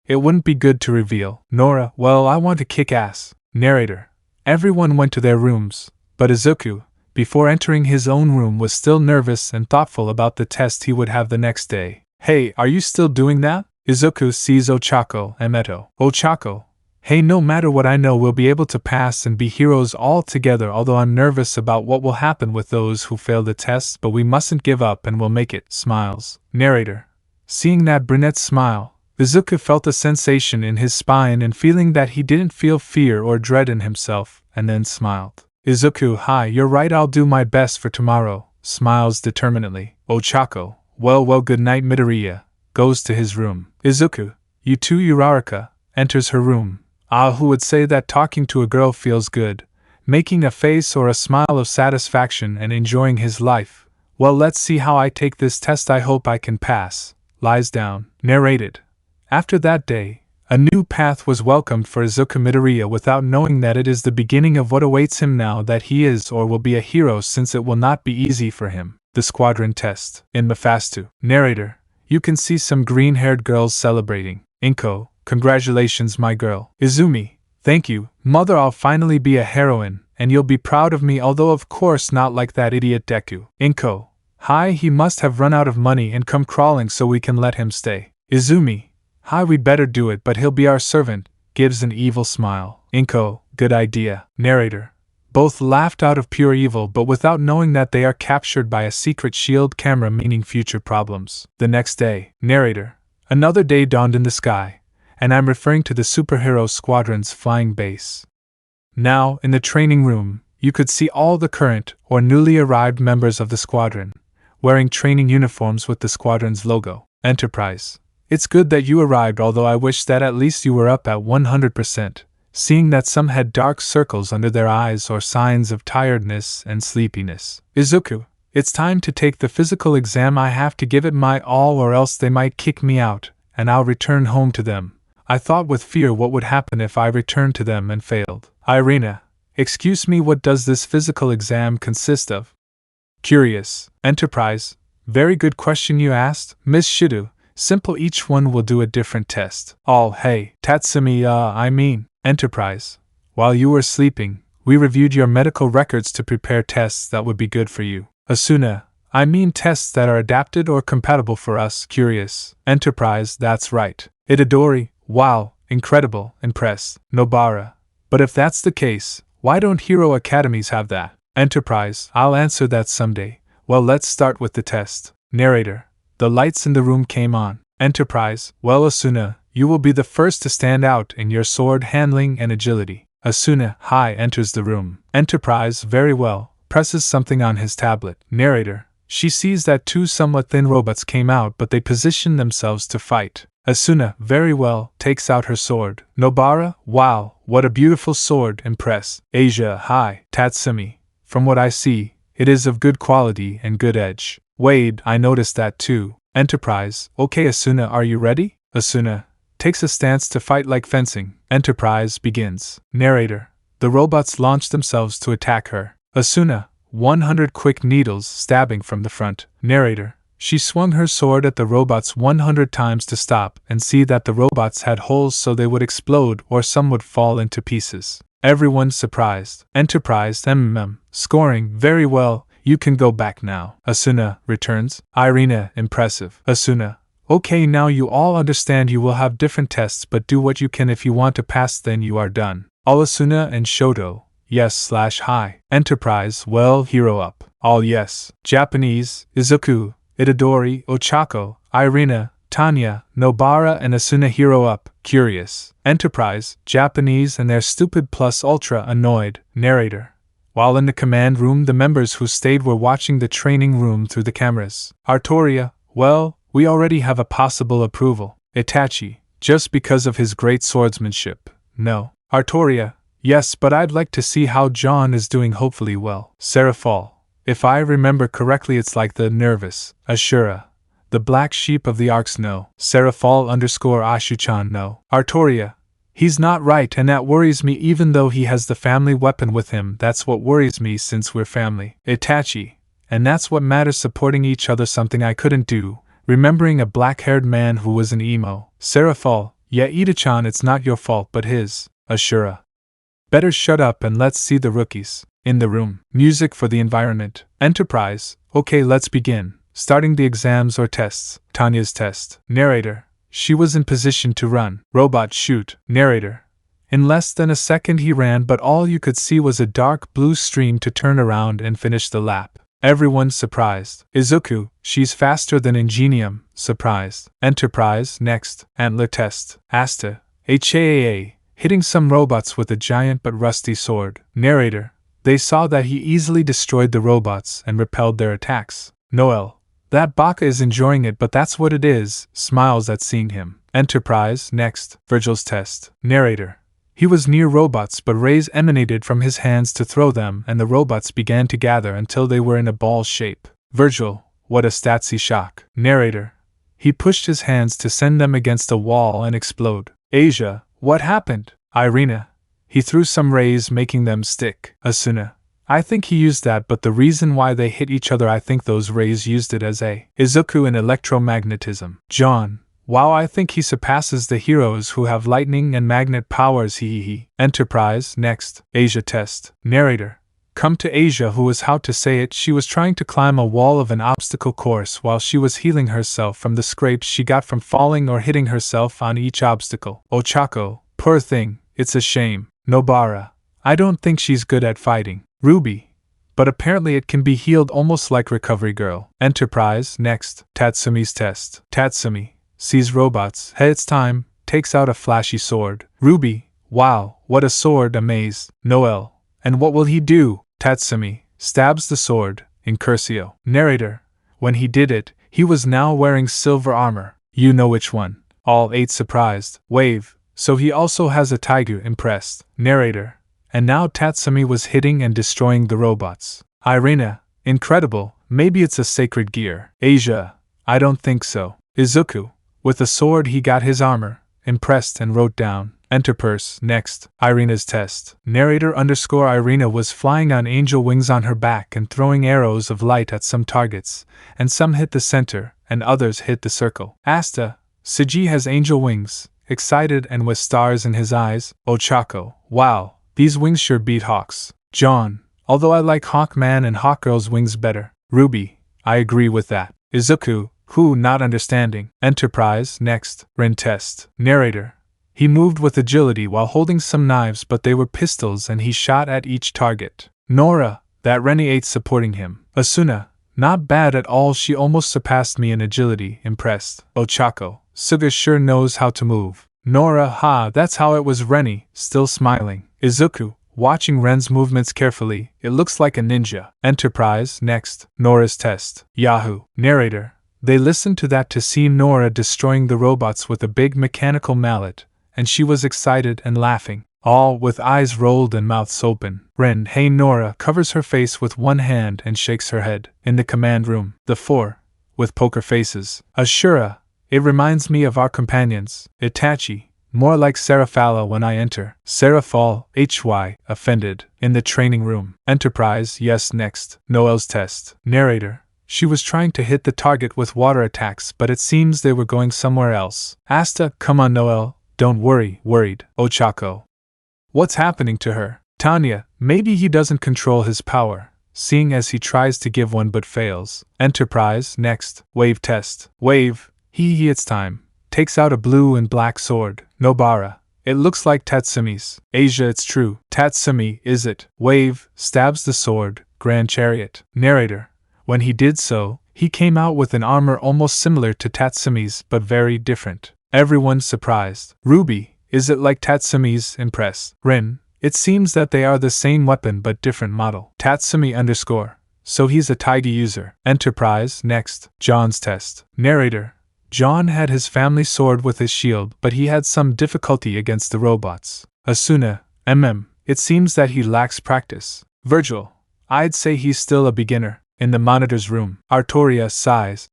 It wouldn't be good to reveal. Nora. Well, I want to kick ass. Narrator. Everyone went to their rooms, but Izuku, before entering his own room, was still nervous and thoughtful about the test he would have the next day. Hey, are you still doing that? Izuku sees Ochako and Meto. Ochako. Hey, no matter what, I know we'll be able to pass and be heroes all together, although I'm nervous about what will happen with those who fail the test, but we mustn't give up and we'll make it. Smiles. Narrator. Seeing that brunette smile, Izuku felt a sensation in his spine and feeling that he didn't feel fear or dread in himself, and then smiled. Izuku, hi, you're right, I'll do my best for tomorrow, smiles determinedly. Ochako, well, good night. Midoriya goes to his room. Izuku, you too. Uraraka enters her room. Who would say that talking to a girl feels good, making a face or a smile of satisfaction and enjoying his life. Well, let's see how I take this test, I hope I can pass. Lies down. Narrated. After that day, a new path was welcomed for Izuku Midoriya without knowing that it is the beginning of what awaits him now that he is or will be a hero, since it will not be easy for him. The Squadron Test. In Mephastu. Narrator. You can see some green-haired girls celebrating. Inko. Congratulations, my girl. Izumi. Thank you, mother, I'll finally be a heroine, and you'll be proud of me, although of course not like that idiot Deku. Inko. Hi, he must have run out of money and come crawling, so we can let him stay. Izumi. Hi, we'd better do it, but he'll be our servant. Gives an evil smile. Inko. Good idea. Narrator. Both laughed out of pure evil, but without knowing that they are captured by a secret shield camera, meaning future problems. The next day. Narrator. Another day dawned in the sky, and I'm referring to the superhero squadron's flying base. Now, in the training room, you could see all the current or newly arrived members of the squadron, wearing training uniforms with the squadron's logo. Enterprise. It's good that you arrived, although I wish that at least you were up at 100%, seeing that some had dark circles under their eyes or signs of tiredness and sleepiness. Izuku. It's time to take the physical exam, I have to give it my all or else they might kick me out, and I'll return home to them. I thought with fear what would happen if I returned to them and failed. Irina. Excuse me, what does this physical exam consist of? Curious. Enterprise. Very good question you asked, Miss Shido. Simple, each one will do a different test. All. Hey, Tatsumi, I mean. Enterprise. While you were sleeping, we reviewed your medical records to prepare tests that would be good for you. Asuna. I mean tests that are adapted or compatible for us. Curious. Enterprise. That's right. Itadori. Wow, incredible, impressed. Nobara. But if that's the case, why don't hero academies have that? Enterprise. I'll answer that someday. Well, let's start with the test. Narrator. The lights in the room came on. Enterprise. Well, Asuna, you will be the first to stand out in your sword handling and agility. Asuna. Hi. Enters the room. Enterprise. Very well. Presses something on his tablet. Narrator. She sees that two somewhat thin robots came out, but they position themselves to fight. Asuna. Very well. Takes out her sword. Nobara. Wow, what a beautiful sword. Impress. Asia. Hi. Tatsumi. From what I see, it is of good quality and good edge. Wade. I noticed that too. Enterprise. Okay, Asuna, are you ready? Asuna takes a stance to fight like fencing. Enterprise begins. Narrator. The robots launch themselves to attack her. Asuna. 100 quick needles stabbing from the front. Narrator. She swung her sword at the robots 100 times to stop and see that the robots had holes so they would explode or some would fall into pieces. Everyone surprised. Enterprise scoring very well. You can go back now. Asuna returns. Irina impressive. Asuna. Okay, now you all understand you will have different tests, but do what you can. If you want to pass, then you are done. All Asuna and Shoto. Yes/hi. Enterprise, well, hero up. All yes. Japanese, Izuku, Itadori, Ochako, Irina, Tanya, Nobara and Asuna hero up. Curious. Enterprise, Japanese and their stupid plus ultra annoyed. Narrator. While in the command room, the members who stayed were watching the training room through the cameras. Artoria, well, we already have a possible approval. Itachi, just because of his great swordsmanship. No. Artoria, yes, but I'd like to see how John is doing, hopefully well. Seraphal, if I remember correctly it's like the nervous. Ashura, the black sheep of the arcs no. Seraphal _Ashuchan no. Artoria, he's not right and that worries me even though he has the family weapon with him, that's what worries me since we're family. Itachi, and that's what matters, supporting each other, something I couldn't do, remembering a black-haired man who was an emo. Seraphal, yeah Ita-chan, it's not your fault but his. Ashura, better shut up and let's see the rookies. In the room. Music for the environment. Enterprise, okay let's begin. Starting the exams or tests. Tanya's test. Narrator, she was in position to run. Robot shoot. Narrator, in less than a second he ran, but all you could see was a dark blue stream to turn around and finish the lap. Everyone surprised. Izuku, she's faster than Ingenium. Surprised. Enterprise, next. Antler test. Asta, HAAA, hitting some robots with a giant but rusty sword. Narrator, they saw that he easily destroyed the robots and repelled their attacks. Noel, that Baka is enjoying it, but that's what it is, smiles at seeing him. Enterprise, next. Virgil's test. Narrator, he was near robots but rays emanated from his hands to throw them and the robots began to gather until they were in a ball shape. Virgil, what a statsy shock. Narrator, he pushed his hands to send them against a wall and explode. Asia, what happened? Irina, he threw some rays making them stick. Asuna, I think he used that, but the reason why they hit each other, I think those rays used it as a Izuku in electromagnetism. John, wow, I think he surpasses the heroes who have lightning and magnet powers. Enterprise, next. Asia test. Narrator, come to Asia, who was how to say it, she was trying to climb a wall of an obstacle course while she was healing herself from the scrapes she got from falling or hitting herself on each obstacle. Ochako, poor thing, it's a shame. Nobara, I don't think she's good at fighting. Ruby, but apparently it can be healed almost like Recovery Girl. Enterprise, next. Tatsumi's test. Tatsumi, sees robots, hey it's time, takes out a flashy sword. Ruby, wow, what a sword, amaze. Noel, and what will he do? Tatsumi, stabs the sword, in Curcio. Narrator, when he did it, he was now wearing silver armor. You know which one. All 8 surprised. Wave, so he also has a Taigu, impressed. Narrator, and now Tatsumi was hitting and destroying the robots. Irina, incredible, maybe it's a sacred gear. Asia, I don't think so. Izuku, with a sword he got his armor, impressed and wrote down. Enterprise, next. Irina's test. Narrator Irina was flying on angel wings on her back and throwing arrows of light at some targets, and some hit the center, and others hit the circle. Asta, Siji has angel wings, excited and with stars in his eyes. Ochako, wow, these wings sure beat Hawk's. John, although I like Hawkman and Hawkgirl's wings better. Ruby, I agree with that. Izuku, who not understanding. Enterprise, next. Rin test. Narrator, he moved with agility while holding some knives, but they were pistols and he shot at each target. Nora, that Rennie 8 supporting him. Asuna, not bad at all, she almost surpassed me in agility, impressed. Ochako, Suga sure knows how to move. Nora, ha, that's how it was. Rennie, still smiling. Izuku, watching Ren's movements carefully, it looks like a ninja. Enterprise, next. Nora's test. Yahoo! Narrator, they listened to that to see Nora destroying the robots with a big mechanical mallet, and she was excited and laughing, all with eyes rolled and mouths open. Ren, hey Nora, covers her face with one hand and shakes her head. In the command room, the 4, with poker faces. Ashura, it reminds me of our companions. Itachi, more like Serafala when I enter. Serafal, offended. In the training room. Enterprise, yes, next. Noel's test. Narrator. She was trying to hit the target with water attacks, but it seems they were going somewhere else. Asta, come on Noel, don't worry, worried. Ochako. What's happening to her? Tanya, maybe he doesn't control his power, seeing as he tries to give one but fails. Enterprise, next. Wave test. Wave, it's time. Takes out a blue and black sword. Nobara. It looks like Tatsumi's. Asia, it's true. Tatsumi, is it? Wave, stabs the sword. Grand Chariot. Narrator. When he did so, he came out with an armor almost similar to Tatsumi's but very different. Everyone surprised. Ruby, is it like Tatsumi's? Impress. Rin, it seems that they are the same weapon but different model. Tatsumi _ so he's a Taiga user. Enterprise, next. John's test. Narrator. John had his family sword with his shield, but he had some difficulty against the robots. Asuna, it seems that he lacks practice. Virgil, I'd say he's still a beginner. In the monitor's room. Artoria sighs.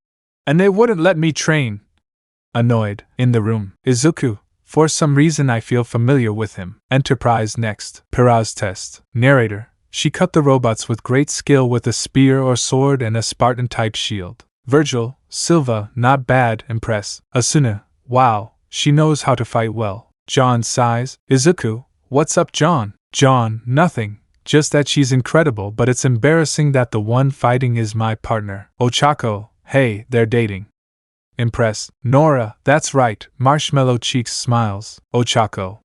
And they wouldn't let me train. Annoyed. In the room. Izuku, for some reason I feel familiar with him. Enterprise, next. Piraz test. Narrator. She cut the robots with great skill with a spear or sword and a Spartan-type shield. Virgil, Silva, not bad. Impress. Asuna, wow, she knows how to fight well. John sighs. Izuku, what's up John? John, nothing. Just that she's incredible, but it's embarrassing that the one fighting is my partner. Ochako, hey, they're dating. Impress. Nora, that's right. Marshmallow Cheeks smiles. Ochako.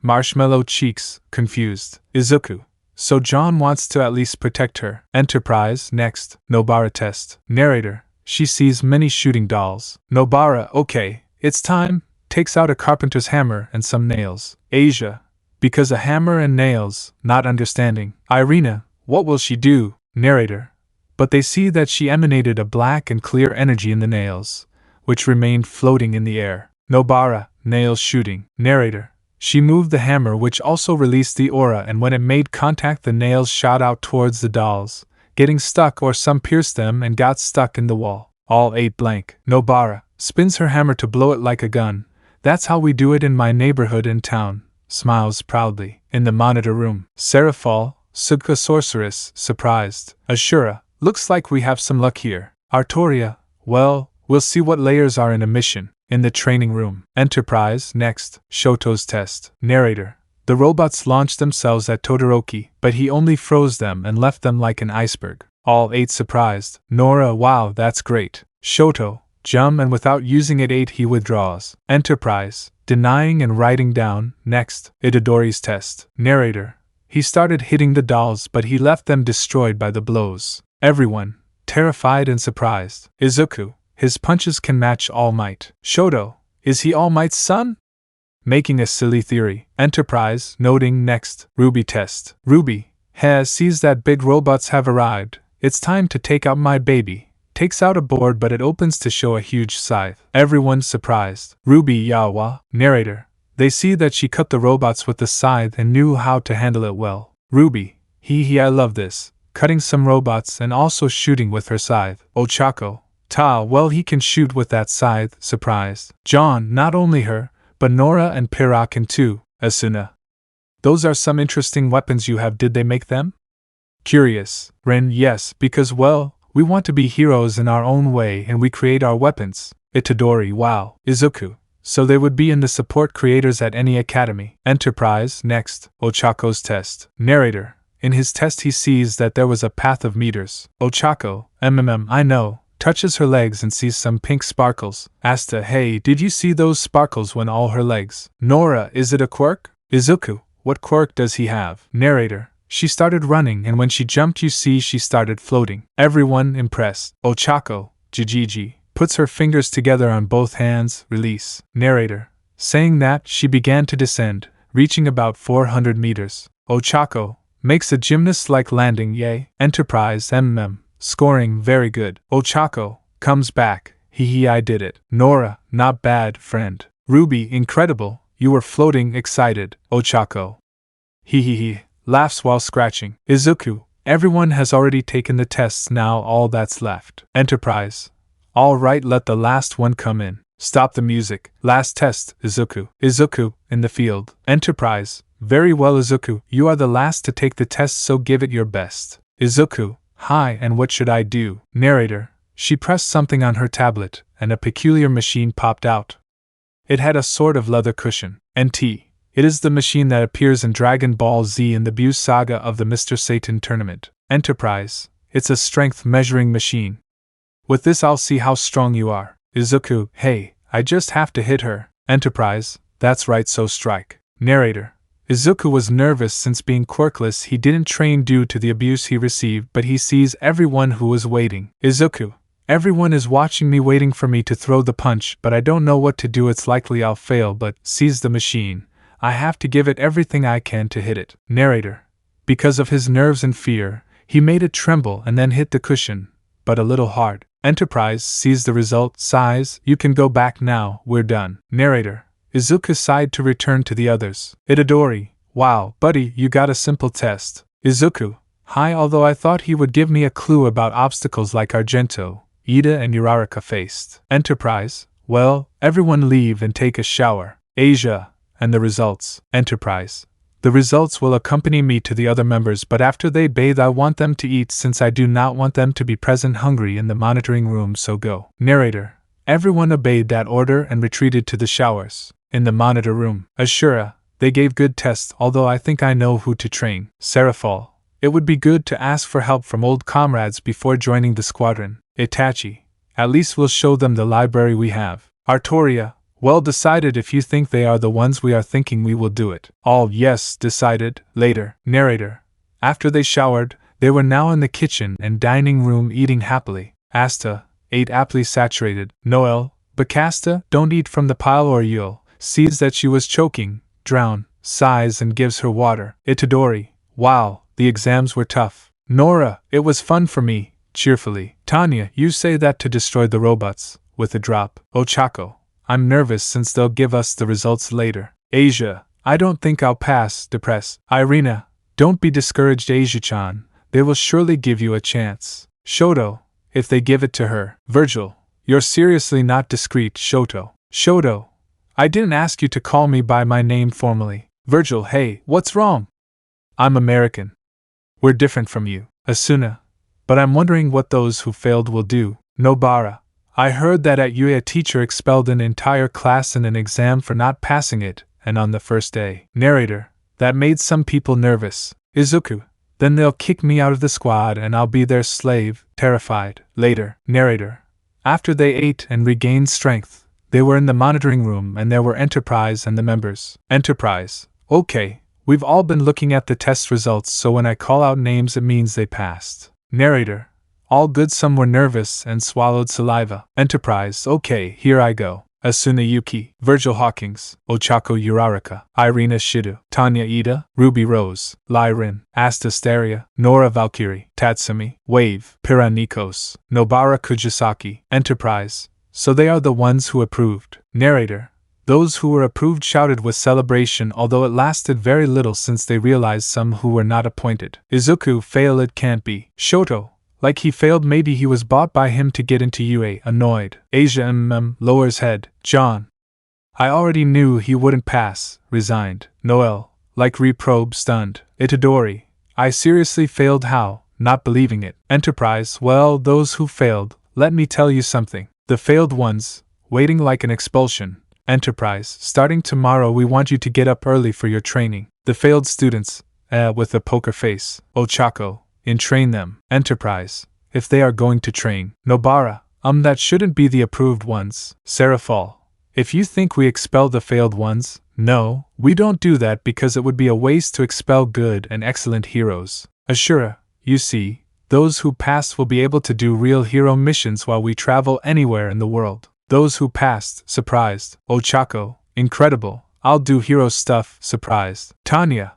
Marshmallow Cheeks, confused. Izuku. So John wants to at least protect her. Enterprise, next. Nobara test. Narrator. She sees many shooting dolls. Nobara, okay, it's time. Takes out a carpenter's hammer and some nails. Asia. Because a hammer and nails, not understanding. Irina, what will she do? Narrator. But they see that she emanated a black and clear energy in the nails, which remained floating in the air. Nobara, nails shooting. Narrator. She moved the hammer which also released the aura, and when it made contact the nails shot out towards the dolls, getting stuck or some pierced them and got stuck in the wall. All 8 blank. Nobara spins her hammer to blow it like a gun. That's how we do it in my neighborhood in town. Smiles proudly. In the monitor room. Serafal, Sugka sorceress, surprised. Ashura, looks like we have some luck here. Artoria, well, we'll see what layers are in a mission. In the training room. Enterprise, next. Shoto's test. Narrator. The robots launched themselves at Todoroki, but he only froze them and left them like an iceberg. All 8 surprised. Nora, wow, that's great. Shoto, jump, and without using it 8 he withdraws. Enterprise. Denying and writing down, next. Itadori's test. Narrator. He started hitting the dolls, but he left them destroyed by the blows. Everyone, terrified and surprised. Izuku. His punches can match Almight. Shoto. Is he Almight's son? Making a silly theory. Enterprise, noting, next. Ruby test. Ruby. Sees that big robots have arrived. It's time to take out my baby. Takes out a board, but it opens to show a huge scythe. Everyone surprised. Ruby Yawa. Narrator. They see that she cut the robots with the scythe and knew how to handle it well. Ruby. I love this. Cutting some robots and also shooting with her scythe. Ochako. Well, he can shoot with that scythe. Surprised. John, not only her, but Nora and Pira can too. Asuna. Those are some interesting weapons you have. Did they make them? Curious. Ren, yes, because well, we want to be heroes in our own way and we create our weapons. Itadori, wow. Izuku. So they would be in the support creators at any academy. Enterprise, next. Ochako's test. Narrator. In his test he sees that there was a path of meters. Ochako, I know. Touches her legs and sees some pink sparkles. Asta, hey, did you see those sparkles when all her legs? Nora, is it a quirk? Izuku, what quirk does he have? Narrator. She started running, and when she jumped you see she started floating. Everyone impressed. Ochako, Jijiji, puts her fingers together on both hands, release. Narrator. Saying that, she began to descend, reaching about 400 meters. Ochako makes a gymnast-like landing, yay. Enterprise, scoring very good. Ochako comes back, I did it. Nora, not bad, friend. Ruby, incredible, you were floating, excited. Ochako. Laughs while scratching. Izuku, everyone has already taken the tests, now all that's left. Enterprise. All right, let the last one come in. Stop the music. Last test, Izuku. Izuku, in the field. Enterprise. Very well, Izuku, you are the last to take the test, so give it your best. Izuku. Hi, and what should I do? Narrator. She pressed something on her tablet, and a peculiar machine popped out. It had a sort of leather cushion. NT. It is the machine that appears in Dragon Ball Z in the Buu saga of the Mr. Satan tournament. Enterprise. It's a strength measuring machine. With this I'll see how strong you are. Izuku. Hey, I just have to hit her. Enterprise. That's right, so strike. Narrator. Izuku was nervous since being quirkless he didn't train due to the abuse he received, but he sees everyone who is waiting. Izuku. Everyone is watching me, waiting for me to throw the punch, but I don't know what to do. It's likely I'll fail, but seize the machine. I have to give it everything I can to hit it. Narrator. Because of his nerves and fear, he made it tremble and then hit the cushion, but a little hard. Enterprise sees the result, sighs. You can go back now, we're done. Narrator. Izuku sighed to return to the others. Itadori. Wow, buddy, you got a simple test. Izuku. Hi, although I thought he would give me a clue about obstacles like Argento, Ida and Uraraka faced. Enterprise. Well, everyone leave and take a shower. Asia. And the results. Enterprise. The results will accompany me to the other members, but after they bathe I want them to eat since I do not want them to be present hungry in the monitoring room, so go. Narrator. Everyone obeyed that order and retreated to the showers. In the monitor room. Ashura. They gave good tests, although I think I know who to train. Seraphol. It would be good to ask for help from old comrades before joining the squadron. Itachi. At least we'll show them the library we have. Artoria. Well decided. If you think they are the ones we are thinking, we will do it. All yes, decided. Later. Narrator. After they showered, they were now in the kitchen and dining room eating happily. Asta ate aptly saturated. Noel. Bacasta, don't eat from the pile or you'll sees that she was choking, drown, sighs and gives her water. Itadori. Wow, the exams were tough. Nora. It was fun for me. Cheerfully. Tanya. You say that to destroy the robots. With a drop. Ochako. I'm nervous since they'll give us the results later. Asia. I don't think I'll pass. Depress. Irina. Don't be discouraged, Asia-chan. They will surely give you a chance. Shoto. If they give it to her. Virgil. You're seriously not discreet, Shoto. Shoto. I didn't ask you to call me by my name formally. Virgil. Hey, what's wrong? I'm American. We're different from you. Asuna. But I'm wondering what those who failed will do. Nobara. I heard that at UE a teacher expelled an entire class in an exam for not passing it, and on the first day. Narrator. That made some people nervous. Izuku. Then they'll kick me out of the squad and I'll be their slave. Terrified. Later. Narrator. After they ate and regained strength, they were in the monitoring room and there were Enterprise and the members. Enterprise. Okay, we've all been looking at the test results, so when I call out names it means they passed. Narrator. All good. Some were nervous and swallowed saliva. Enterprise. Okay, here I go. Asuna Yuki. Virgil Hawkins. Ochako Uraraka. Irina Shido. Tanya Ida. Ruby Rose. Lyrin. Asta Steria. Nora Valkyrie. Tatsumi. Wave. Piranikos. Nobara Kujisaki. Enterprise. So they are the ones who approved. Narrator. Those who were approved shouted with celebration, although it lasted very little since they realized some who were not appointed. Izuku. Fail it can't be. Shoto. Like he failed, maybe he was bought by him to get into UA. Annoyed. Asia lowers head. John. I already knew he wouldn't pass. Resigned. Noel. Like reprobe, stunned. Itadori. I seriously failed. How? Not believing it. Enterprise. Well, those who failed, let me tell you something. The failed ones, waiting like an expulsion. Enterprise. Starting tomorrow we want you to get up early for your training. The failed students, with a poker face. Ochako. And train them. Enterprise. If they are going to train. Nobara. That shouldn't be the approved ones. Seraphol. If you think we expel the failed ones, no, we don't do that because it would be a waste to expel good and excellent heroes. Ashura. You see, those who pass will be able to do real hero missions while we travel anywhere in the world. Those who passed. Surprised. Ochako. Incredible. I'll do hero stuff. Surprised. Tanya.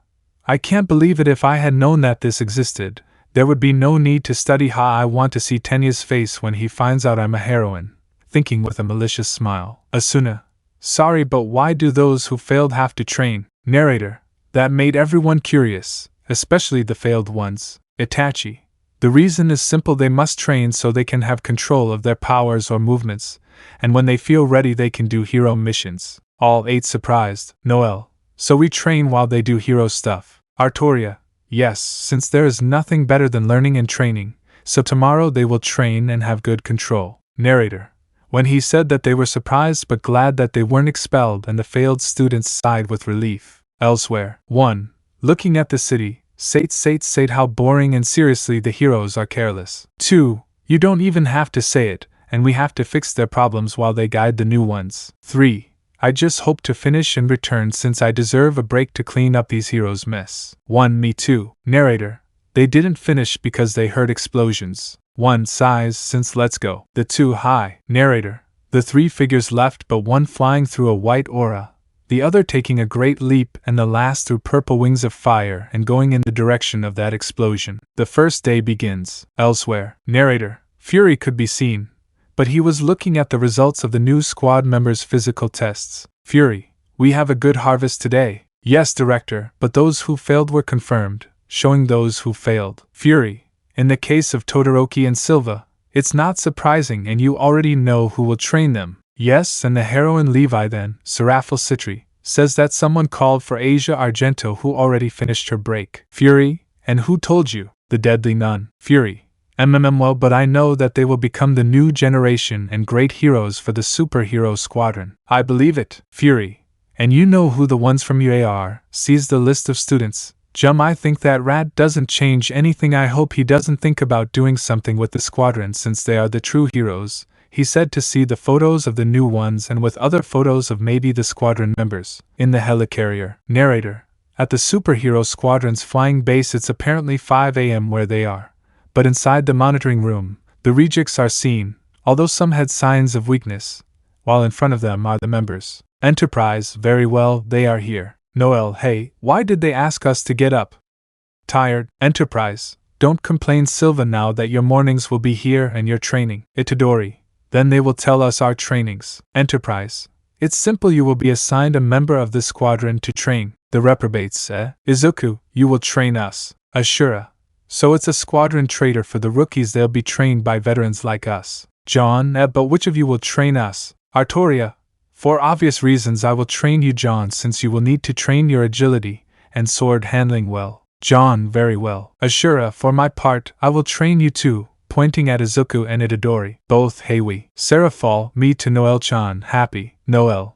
I can't believe it. If I had known that this existed, there would be no need to study. I want to see Tenya's face when he finds out I'm a heroine. Thinking with a malicious smile. Asuna. Sorry, but why do those who failed have to train? Narrator. That made everyone curious, especially the failed ones. Itachi. The reason is simple: they must train so they can have control of their powers or movements, and when they feel ready they can do hero missions. All 8 surprised. Noel: so we train while they do hero stuff. Artoria: yes, since there is nothing better than learning and training, so tomorrow they will train and have good control. Narrator: when he said that they were surprised but glad that they weren't expelled, and the failed students sighed with relief. Elsewhere. 1. Looking at the city, Sate, how boring and seriously the heroes are careless. 2. You don't even have to say it, and we have to fix their problems while they guide the new ones. 3. I just hope to finish and return since I deserve a break to clean up these heroes' mess. 1. Me too. Narrator: they didn't finish because they heard explosions. 1 sighs since let's go. The 2 high. Narrator: the 3 figures left, but one flying through a white aura, the other taking a great leap, and the last through purple wings of fire and going in the direction of that explosion. The first day begins. Elsewhere. Narrator: Fury could be seen, but he was looking at the results of the new squad members' physical tests. Fury: we have a good harvest today. Yes, Director, but those who failed were confirmed, showing those who failed. Fury: in the case of Todoroki and Silva, it's not surprising, and you already know who will train them. Yes, and the heroine Levi then, Seraphil Citri, says that someone called for Asia Argento who already finished her break. Fury: and who told you? The Deadly Nun. Fury: well, but I know that they will become the new generation and great heroes for the superhero squadron. I believe it. Fury: and you know who the ones from UA are? Sees the list of students. I think that rat doesn't change anything. I hope he doesn't think about doing something with the squadron since they are the true heroes. He said to see the photos of the new ones and with other photos of maybe the squadron members. In the helicarrier. Narrator: at the superhero squadron's flying base it's apparently 5 a.m. where they are. But inside the monitoring room, the rejects are seen, although some had signs of weakness, while in front of them are the members. Enterprise: very well, they are here. Noel: hey, why did they ask us to get up? Tired. Enterprise: don't complain, Silva, now that your mornings will be here and your training. Itadori: then they will tell us our trainings. Enterprise: it's simple, you will be assigned a member of this squadron to train. The reprobates, Izuku: you will train us. Ashura: so it's a squadron trader for the rookies, they'll be trained by veterans like us. John: but which of you will train us? Artoria: for obvious reasons I will train you, John, since you will need to train your agility and sword handling well. John: very well. Ashura: for my part, I will train you too, pointing at Izuku and Itadori. Both Heiwi. Seraphil: me to Noel-chan. Happy. Noel: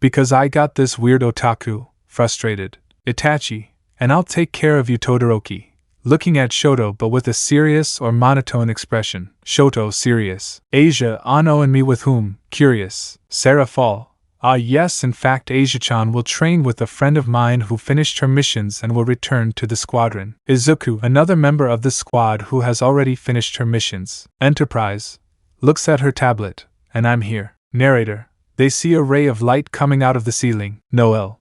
because I got this weird otaku. Frustrated. Itachi: and I'll take care of you, Todoroki. Looking at Shoto but with a serious or monotone expression. Shoto: serious. Asia: Ano and me with whom? Curious. Seraphil: ah yes, in fact Asia-chan will train with a friend of mine who finished her missions and will return to the squadron. Izuku: another member of the squad who has already finished her missions. Enterprise: looks at her tablet, and I'm here. Narrator: they see a ray of light coming out of the ceiling. Noel: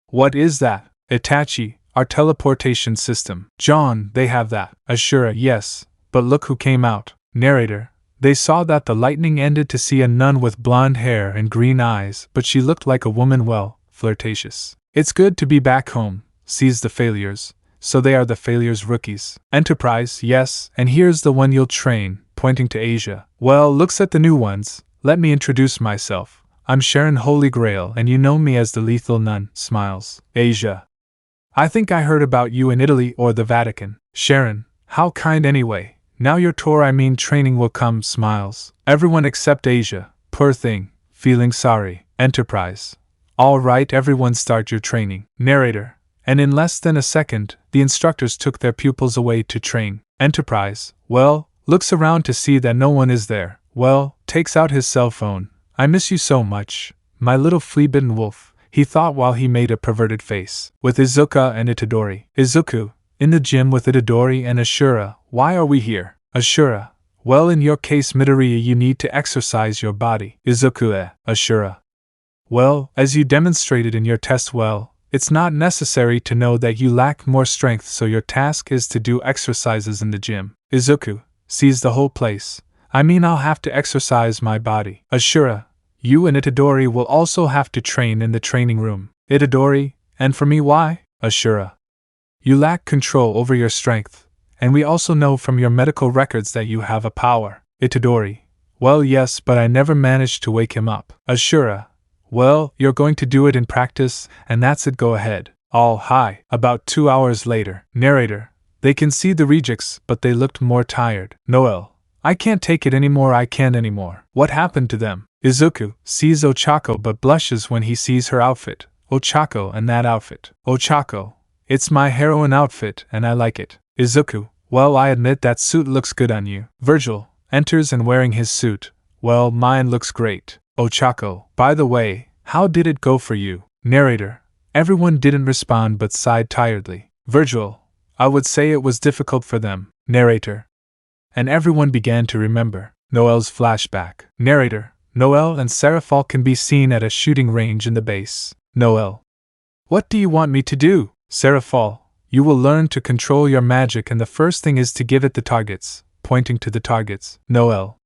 what is that? Itachi: our teleportation system. John: they have that. Ashura: yes, but look who came out. Narrator: they saw that the lightning ended to see a nun with blonde hair and green eyes, but she looked like a woman, well, flirtatious. It's good to be back home. Sees the failures. So they are the failures' rookies. Enterprise: yes, and here's the one you'll train, pointing to Asia. Well, looks at the new ones. Let me introduce myself. I'm Sharon Holy Grail, and you know me as the Lethal Nun. Smiles. Asia: I think I heard about you in Italy or the Vatican. Sharon: how kind anyway. Now your tour, I mean training, will come. Smiles. Everyone except Asia. Poor thing. Feeling sorry. Enterprise: all right, everyone, start your training. Narrator: and in less than a second, the instructors took their pupils away to train. Enterprise: well, looks around to see that no one is there. Well, takes out his cell phone. I miss you so much, my little flea-bitten wolf, he thought while he made a perverted face. With Izuka and Itadori. Izuku: in the gym with Itadori and Ashura. Why are we here? Ashura: well, in your case, Midoriya, you need to exercise your body. Izuku: Ashura: well, as you demonstrated in your test, well, it's not necessary to know that you lack more strength, so your task is to do exercises in the gym. Izuku: sees the whole place. I mean, I'll have to exercise my body. Ashura: you and Itadori will also have to train in the training room. Itadori: and for me, why? Ashura: you lack control over your strength, And we also know from your medical records that you have a power. Itadori. Well, yes, but I never managed to wake him up. Ashura. Well, you're going to do it in practice, and that's it, go ahead. All high. About 2 hours later. Narrator. They can see the rejects, but they looked more tired. Noel. I can't take it anymore, I can't anymore. What happened to them? Izuku sees Ochako but blushes when he sees her outfit. Ochako and that outfit. Ochako. It's my heroine outfit, and I like it. Izuku. Well, I admit that suit looks good on you. Virgil enters and wearing his suit. Well, mine looks great. Ochako. By the way, how did it go for you? Narrator. Everyone didn't respond but sighed tiredly. Virgil. I would say it was difficult for them. Narrator. And everyone began to remember. Noel's flashback. Narrator. Noel and Seraphol can be seen at a shooting range in the base. Noel. What do you want me to do? Seraphol. You will learn to control your magic, and the first thing is to give it the targets, pointing to the targets. Noel.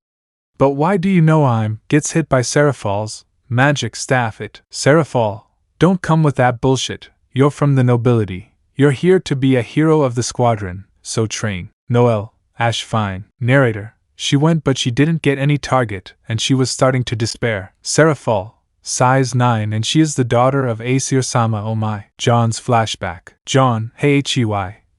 But why do you know I'm gets hit by Seraphol's magic staff it? Seraphol. Don't come with that bullshit. You're from the nobility. You're here to be a hero of the squadron, so train. Noel. Ash fine. Narrator. She went but she didn't get any target, and she was starting to despair. Seraphol. Size 9, and she is the daughter of Aesir-sama. Oh my. John's flashback. John, hey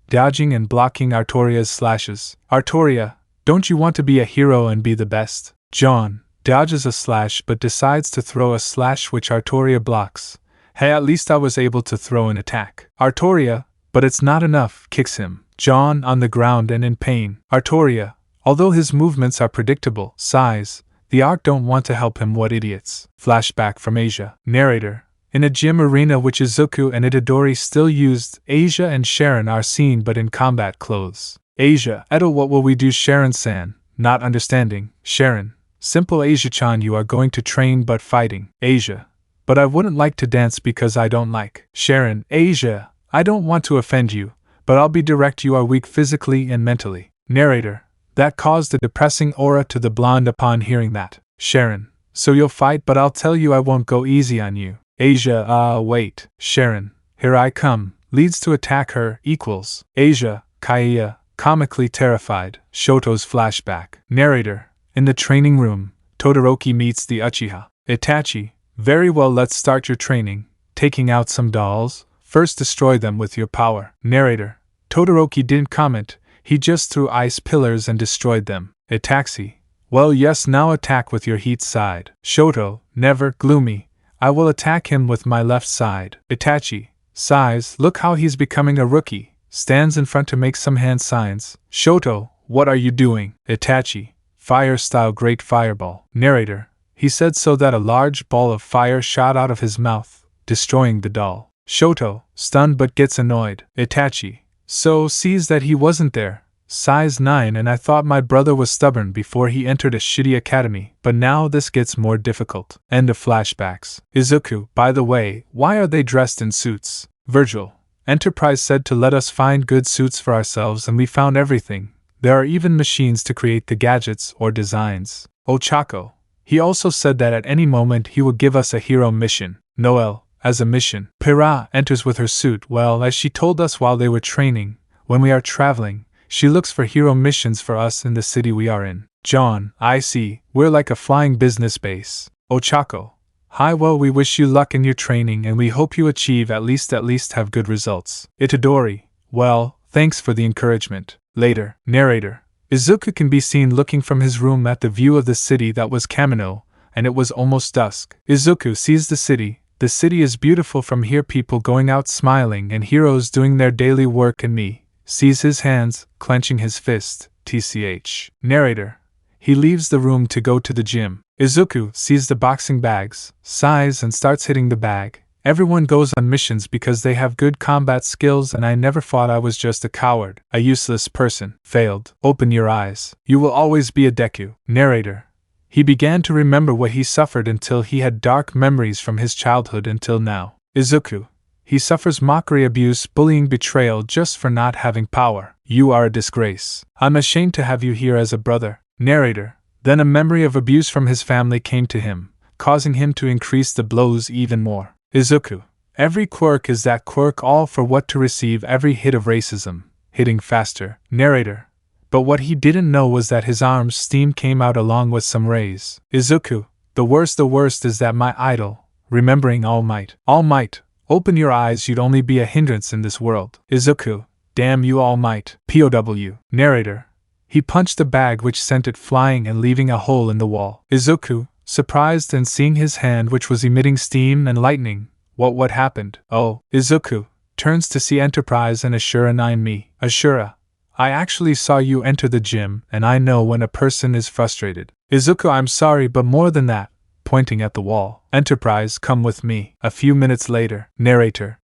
dodging and blocking Artoria's slashes. Artoria, don't you want to be a hero and be the best? John, dodges a slash but decides to throw a slash which Artoria blocks. Hey, at least I was able to throw an attack. Artoria, but it's not enough, kicks him. John on the ground and in pain. Artoria, although his movements are predictable, sighs. The Ark don't want to help him, what idiots. Flashback from Asia. Narrator. In a gym arena which Izuku and Itadori still used, Asia and Sharon are seen but in combat clothes. Asia. Edo, what will we do? Sharon-san. Not understanding. Sharon. Simple. Asia-chan, you are going to train but fighting. Asia. But I wouldn't like to dance because I don't like. Sharon. Asia. I don't want to offend you, but I'll be direct, you are weak physically and mentally. Narrator. That caused a depressing aura to the blonde upon hearing that. Sharon. So you'll fight, but I'll tell you I won't go easy on you. Asia, wait. Sharon. Here I come. Leads to attack her, equals. Asia, Kaiya, comically terrified. Shoto's flashback. Narrator. In the training room, Todoroki meets the Uchiha. Itachi. Very well, let's start your training. Taking out some dolls. First destroy them with your power. Narrator. Todoroki didn't comment. He just threw ice pillars and destroyed them. Itachi. Well, yes, now attack with your heat side. Shoto. Never. Gloomy. I will attack him with my left side. Itachi. Sighs. Look how he's becoming a rookie. Stands in front to make some hand signs. Shoto. What are you doing? Itachi. Fire style great fireball. Narrator. He said so that a large ball of fire shot out of his mouth, destroying the doll. Shoto. Stunned but gets annoyed. Itachi. So sees that he wasn't there. Size 9, and I thought my brother was stubborn before he entered a shitty academy, but now this gets more difficult. End of flashbacks. Izuku. By the way, why are they dressed in suits? Virgil. Enterprise said to let us find good suits for ourselves, and we found everything. There are even machines to create the gadgets or designs. Ochako. He also said that at any moment he would give us a hero mission. Noel. As a mission. Pira enters with her suit. Well, as she told us while they were training, when we are traveling, she looks for hero missions for us in the city we are in. John. I see. We're like a flying business base. Ochako. Hi, well, we wish you luck in your training and we hope you achieve at least have good results. Itadori. Well, thanks for the encouragement. Later. Narrator. Izuku can be seen looking from his room at the view of the city that was Kamino, and it was almost dusk. Izuku sees the city. The city is beautiful from here, people going out smiling and heroes doing their daily work, and me. Sees his hands, clenching his fist, tch. Narrator. He leaves the room to go to the gym. Izuku sees the boxing bags, sighs and starts hitting the bag. Everyone goes on missions because they have good combat skills, and I never thought I was just a coward, a useless person. Failed. Open your eyes. You will always be a Deku. Narrator. He began to remember what he suffered until he had dark memories from his childhood until now. Izuku. He suffers mockery, abuse, bullying, betrayal just for not having power. You are a disgrace. I'm ashamed to have you here as a brother. Narrator. Then a memory of abuse from his family came to him, causing him to increase the blows even more. Izuku. Every quirk is that quirk all for what to receive every hit of racism. hitting faster. Narrator. But what he didn't know was that his arm's steam came out along with some rays. Izuku, the worst is that my idol, remembering Almight. Almight, open your eyes, you'd only be a hindrance in this world. Izuku, damn you Almight. POW. Narrator. He punched the bag which sent it flying and leaving a hole in the wall. Izuku, surprised and seeing his hand which was emitting steam and lightning. What happened? Oh. Izuku turns to see Enterprise and Ashura eyeing me. Ashura, I actually saw you enter the gym, and I know when a person is frustrated. Izuku, I'm sorry, but more than that, pointing at the wall. Enterprise, come with me. A few minutes later. Narrator.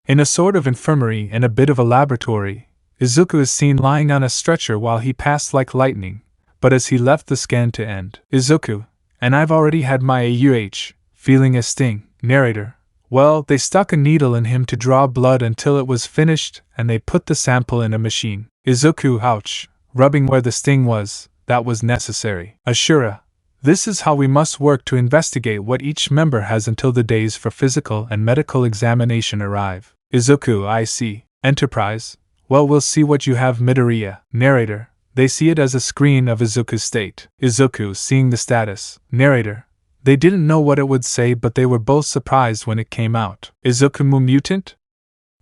In a sort of infirmary and a bit of a laboratory, Izuku is seen lying on a stretcher while he passed like lightning, but as he left the scan to end. Izuku, and I've already had my AUH, feeling a sting. Narrator. Well, they stuck a needle in him to draw blood until it was finished, and they put the sample in a machine. Izuku, ouch, rubbing where the sting was, that was necessary. Ashura, this is how we must work to investigate what each member has until the days for physical and medical examination arrive. Izuku, I see. Enterprise, well, we'll see what you have. Midoriya. Narrator, they see it as a screen of Izuku's state. Izuku, seeing the status. Narrator, they didn't know what it would say, but they were both surprised when it came out. Izuku, mutant?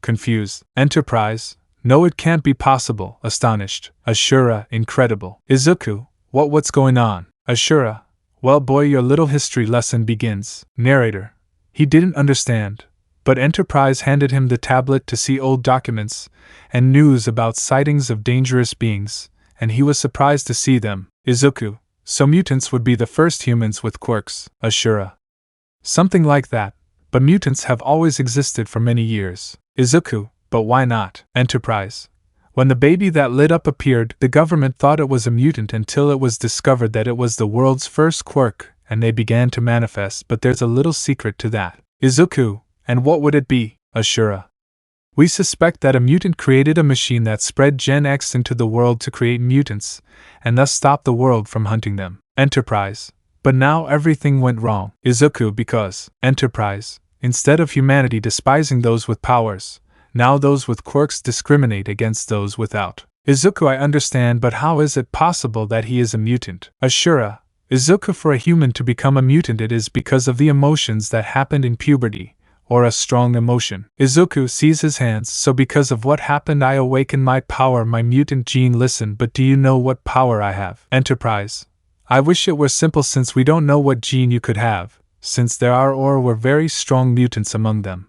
Confused. Enterprise, no, it can't be possible. Astonished. Ashura, incredible. Izuku, what's going on? Ashura, well boy, your little history lesson begins. Narrator, he didn't understand, but Enterprise handed him the tablet to see old documents and news about sightings of dangerous beings, and he was surprised to see them. Izuku, so mutants would be the first humans with quirks. Ashura, something like that, but mutants have always existed for many years. Izuku, but why not? Enterprise, when the baby that lit up appeared, the government thought it was a mutant until it was discovered that it was the world's first quirk, and they began to manifest, but there's a little secret to that. Izuku, and what would it be? Ashura, we suspect that a mutant created a machine that spread Gen X into the world to create mutants, and thus stop the world from hunting them. Enterprise, but now everything went wrong. Izuku, because, Enterprise, instead of humanity despising those with powers, now those with quirks discriminate against those without. Izuku, I understand, but how is it possible that he is a mutant? Ashura, Izuku, for a human to become a mutant it is because of the emotions that happened in puberty, or a strong emotion. Izuku sees his hands, so because of what happened I awaken my power, my mutant gene. Listen, but do you know what power I have? Enterprise, I wish it were simple since we don't know what gene you could have, since there are or were very strong mutants among them.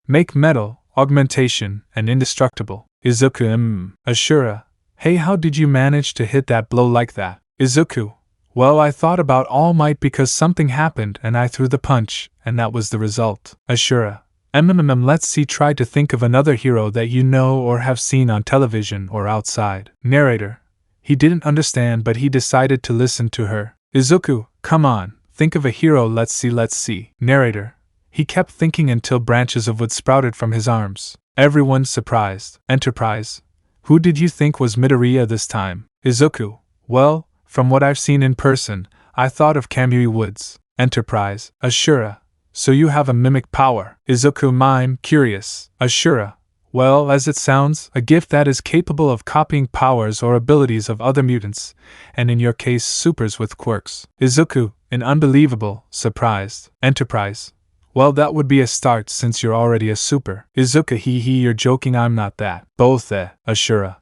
Make metal, augmentation, and indestructible. Izuku, Ashura, hey, how did you manage to hit that blow like that? Izuku, well, I thought about All Might because something happened and I threw the punch, and that was the result. Ashura, let's see, try to think of another hero that you know or have seen on television or outside. Narrator, he didn't understand but he decided to listen to her. Izuku, come on, think of a hero, let's see. Narrator, he kept thinking until branches of wood sprouted from his arms. Everyone surprised. Enterprise, who did you think was Midoriya this time? Izuku, well, from what I've seen in person, I thought of Kamui Woods. Enterprise, Ashura, so you have a mimic power. Izuku, I'm curious. Ashura, well, as it sounds, a gift that is capable of copying powers or abilities of other mutants, and in your case supers with quirks. Izuku, an unbelievable, surprised. Enterprise, well, that would be a start since you're already a super. Izuku, you're joking, I'm not that. Both, Ashura.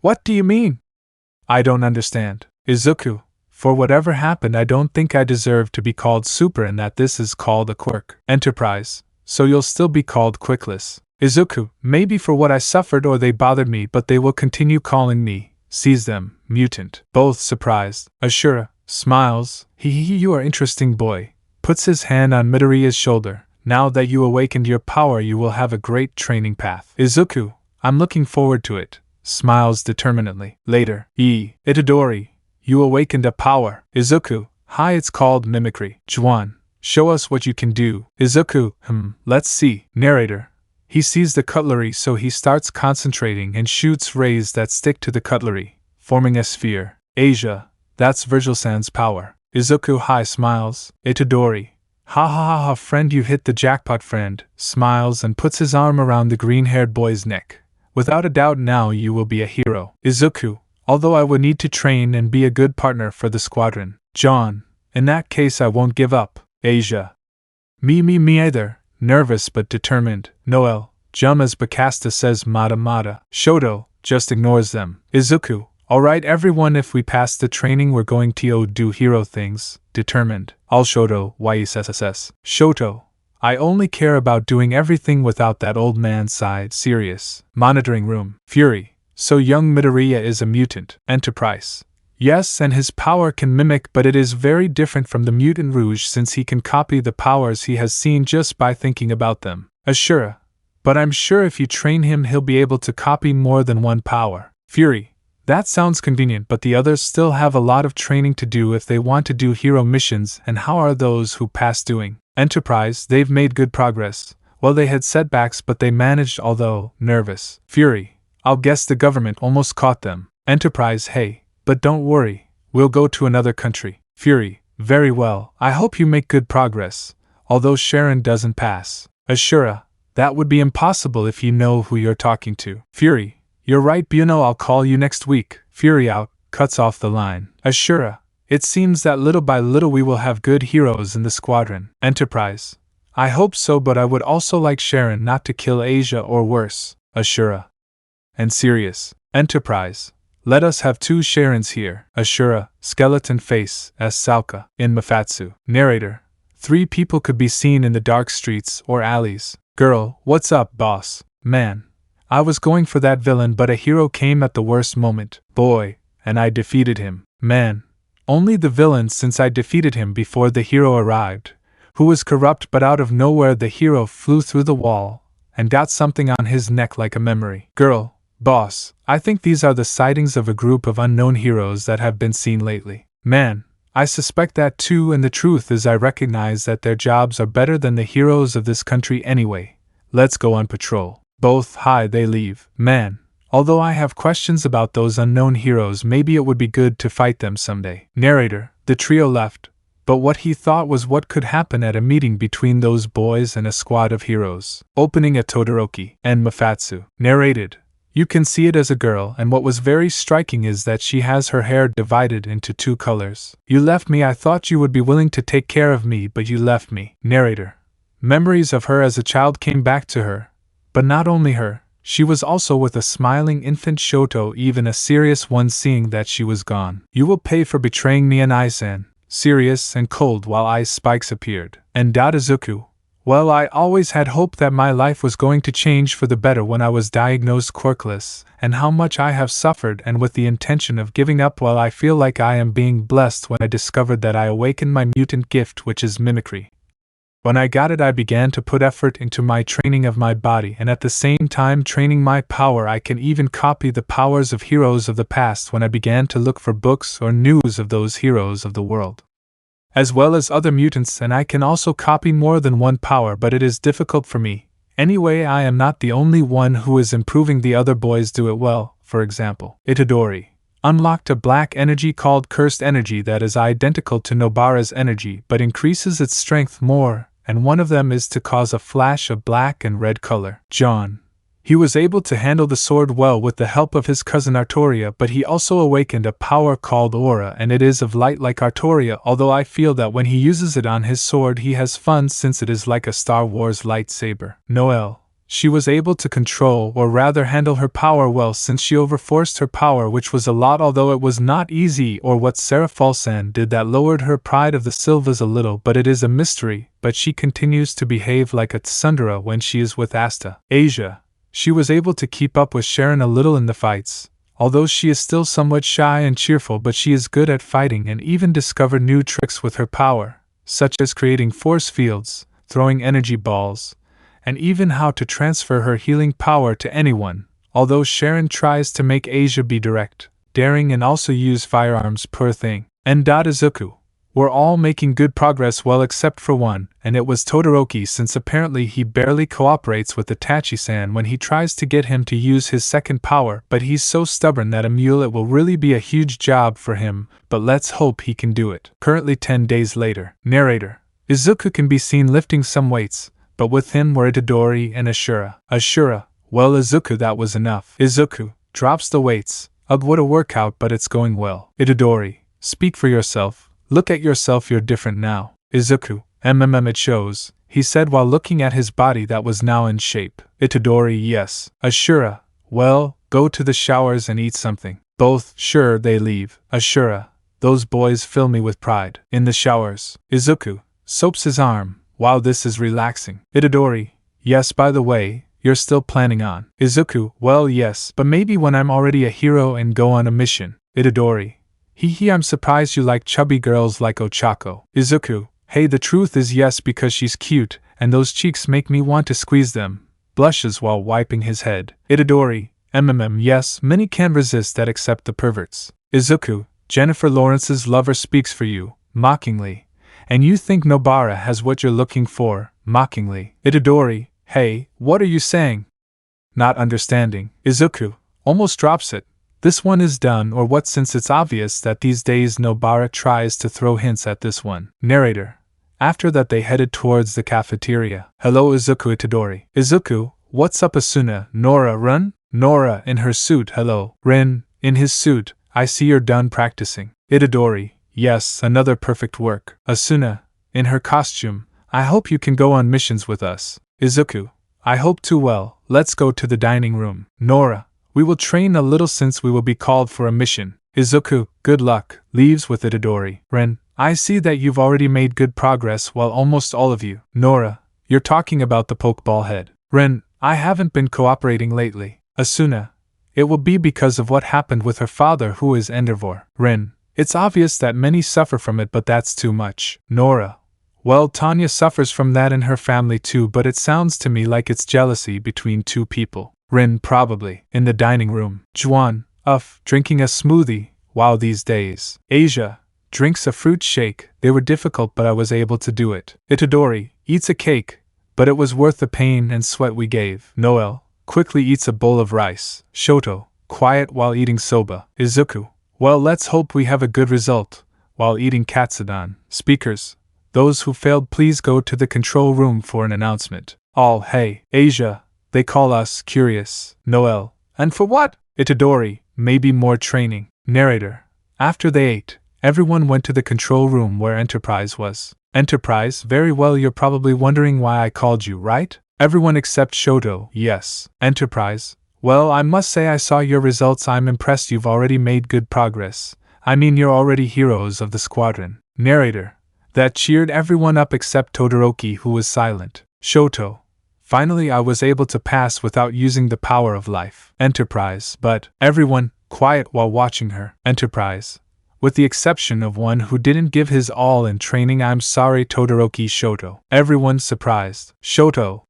What do you mean? I don't understand. Izuku, for whatever happened I don't think I deserve to be called super and that this is called a quirk. Enterprise, so you'll still be called Quirkless. Izuku, maybe for what I suffered or they bothered me but they will continue calling me, sees them, mutant. Both surprised. Ashura, smiles, you are interesting boy, puts his hand on Midoriya's shoulder, now that you awakened your power you will have a great training path. Izuku, I'm looking forward to it, smiles determinedly. Later. Itadori, you awakened a power. Izuku, hi, it's called mimicry. Juan, show us what you can do. Izuku, let's see. Narrator, he sees the cutlery so he starts concentrating and shoots rays that stick to the cutlery, forming a sphere. Asia, that's Virgil-san's power. Izuku, hi, smiles. Itadori, ha, friend, you hit the jackpot. Friend, smiles and puts his arm around the green-haired boy's neck. Without a doubt now you will be a hero. Izuku, although I would need to train and be a good partner for the squadron. John, in that case I won't give up. Asia. Me either, nervous but determined. Noel, Jum as Bakasta says Mata. Shoto, just ignores them. Izuku, alright everyone, if we pass the training we're going to do hero things. Determined. All Shoto, YSSS. Shoto, I only care about doing everything without that old man side. Serious. Monitoring room. Fury, so young Midoriya is a mutant. Enterprise. Yes, and his power can mimic, but it is very different from the mutant Rouge since he can copy the powers he has seen just by thinking about them. Ashura, but I'm sure if you train him he'll be able to copy more than one power. Fury, that sounds convenient, but the others still have a lot of training to do if they want to do hero missions, and how are those who pass doing? Enterprise, they've made good progress. Well, they had setbacks but they managed, although nervous. Fury, I'll guess the government almost caught them. Enterprise, hey. But don't worry, we'll go to another country. Fury, very well, I hope you make good progress, although Sharon doesn't pass. Ashura, that would be impossible if you know who you're talking to. Fury, you're right Buno, I'll call you next week. Fury out, cuts off the line. Ashura, it seems that little by little we will have good heroes in the squadron. Enterprise, I hope so, but I would also like Sharon not to kill Asia or worse. Ashura. And Sirius. Enterprise. Let us have 2 Sharons here. Ashura, skeleton face, as Salka, in Mafatsu. Narrator, 3 people could be seen in the dark streets or alleys. Girl, what's up, boss? Man, I was going for that villain but a hero came at the worst moment. Boy, and I defeated him. Man, only the villain since I defeated him before the hero arrived, who was corrupt, but out of nowhere the hero flew through the wall and got something on his neck like a memory. Girl, boss, I think these are the sightings of a group of unknown heroes that have been seen lately. Man, I suspect that too, and the truth is I recognize that their jobs are better than the heroes of this country anyway. Let's go on patrol. Both, hi, they leave. Man, although I have questions about those unknown heroes, maybe it would be good to fight them someday. Narrator, the trio left, but what he thought was what could happen at a meeting between those boys and a squad of heroes. Opening at Todoroki and Mafatsu. Narrated. You can see it as a girl, and what was very striking is that she has her hair divided into 2 colors. You left me, I thought you would be willing to take care of me, but you left me. Narrator. Memories of her as a child came back to her. But not only her, she was also with a smiling infant Shoto, even a serious one, seeing that she was gone. You will pay for betraying me. And Aizen, serious and cold while ice spikes appeared. And Izuku. Well, I always had hope that my life was going to change for the better when I was diagnosed Quirkless, and how much I have suffered, and with the intention of giving up. Well, I feel like I am being blessed when I discovered that I awakened my mutant gift, which is mimicry. When I got it, I began to put effort into my training of my body, and at the same time training my power. I can even copy the powers of heroes of the past when I began to look for books or news of those heroes of the world, as well as other mutants, and I can also copy more than one power, but it is difficult for me. Anyway, I am not the only one who is improving. The other boys do it well. For example, Itadori unlocked a black energy called Cursed Energy that is identical to Nobara's energy but increases its strength more, and one of them is to cause a flash of black and red color. John. He was able to handle the sword well with the help of his cousin Artoria, but he also awakened a power called Aura, and it is of light like Artoria, although I feel that when he uses it on his sword he has fun since it is like a Star Wars lightsaber. Noelle. She was able to control, or rather handle, her power well since she overforced her power, which was a lot, although it was not easy, or what Sarah Falsan did that lowered her pride of the Silvas a little, but it is a mystery. But she continues to behave like a Tsundere when she is with Asta. Asia. She was able to keep up with Sharon a little in the fights, although she is still somewhat shy and cheerful, but she is good at fighting and even discovered new tricks with her power, such as creating force fields, throwing energy balls, and even how to transfer her healing power to anyone, although Sharon tries to make Asia be direct, daring, and also use firearms. Poor thing. And Izuku. We're all making good progress, well except for one, and it was Todoroki, since apparently he barely cooperates with Itachi-san when he tries to get him to use his second power, but he's so stubborn that a mule, it will really be a huge job for him, but let's hope he can do it. Currently 10 days later. Narrator. Izuku can be seen lifting some weights, but with him were Itadori and Ashura. Ashura, Well, Izuku, that was enough. Izuku drops the weights. Ugh, what a workout, but it's going well. Itadori, speak for yourself. Look at yourself, you're different now. Izuku, it shows, he said while looking at his body that was now in shape. Itadori, yes. Ashura, well, go to the showers and eat something. Both, sure, they leave. Ashura, those boys fill me with pride. In the showers. Izuku soaps his arm. Wow, this is relaxing. Itadori, yes, by the way, you're still planning on. Izuku, well, yes, but maybe when I'm already a hero and go on a mission. Itadori, I'm surprised you like chubby girls like Ochako. Izuku, hey, the truth is yes, because she's cute, and those cheeks make me want to squeeze them. Blushes while wiping his head. Itadori, yes, many can't resist that except the perverts. Izuku, Jennifer Lawrence's lover speaks for you, mockingly. And you think Nobara has what you're looking for, mockingly. Itadori, hey, what are you saying? Not understanding. Izuku almost drops it. This one is done, or what, since it's obvious that these days Nobara tries to throw hints at this one. Narrator. After that they headed towards the cafeteria. Hello Izuku. Itadori. Izuku, what's up Asuna? Nora, run? Nora, in her suit. Hello. Rin, in his suit. I see you're done practicing. Itadori. Yes, another perfect work. Asuna, in her costume. I hope you can go on missions with us. Izuku, I hope too. Well, let's go to the dining room. Nora, we will train a little since we will be called for a mission. Izuku, good luck, leaves with Itadori. Ren, I see that you've already made good progress, while almost all of you. Nora, you're talking about the pokeball head. Ren, I haven't been cooperating lately. Asuna, it will be because of what happened with her father who is Endervor. Ren, it's obvious that many suffer from it, but that's too much. Nora, well, Tanya suffers from that in her family too, but it sounds to me like it's jealousy between two people. Rin, probably. In the dining room. Juan, drinking a smoothie. Wow, these days. Asia, drinks a fruit shake. They were difficult, but I was able to do it. Itadori, eats a cake, but it was worth the pain and sweat we gave. Noel, quickly eats a bowl of rice. Shoto, quiet while eating soba. Izuku, well, let's hope we have a good result, while eating katsudon. Speakers, those who failed please go to the control room for an announcement. All, hey. Asia, they call us curious. Noel, and for what? Itadori, maybe more training. Narrator, after they ate, everyone went to the control room where Enterprise was. Enterprise, very well, you're probably wondering why I called you, right? Everyone except Shoto, yes. Enterprise, well, I must say I saw your results. I'm impressed you've already made good progress. I mean, you're already heroes of the squadron. Narrator, that cheered everyone up except Todoroki, who was silent. Shoto, finally I was able to pass without using the power of life. Enterprise, but everyone quiet while watching her. Enterprise, with the exception of one who didn't give his all in training. I'm sorry Todoroki. Shoto, everyone surprised. Shoto,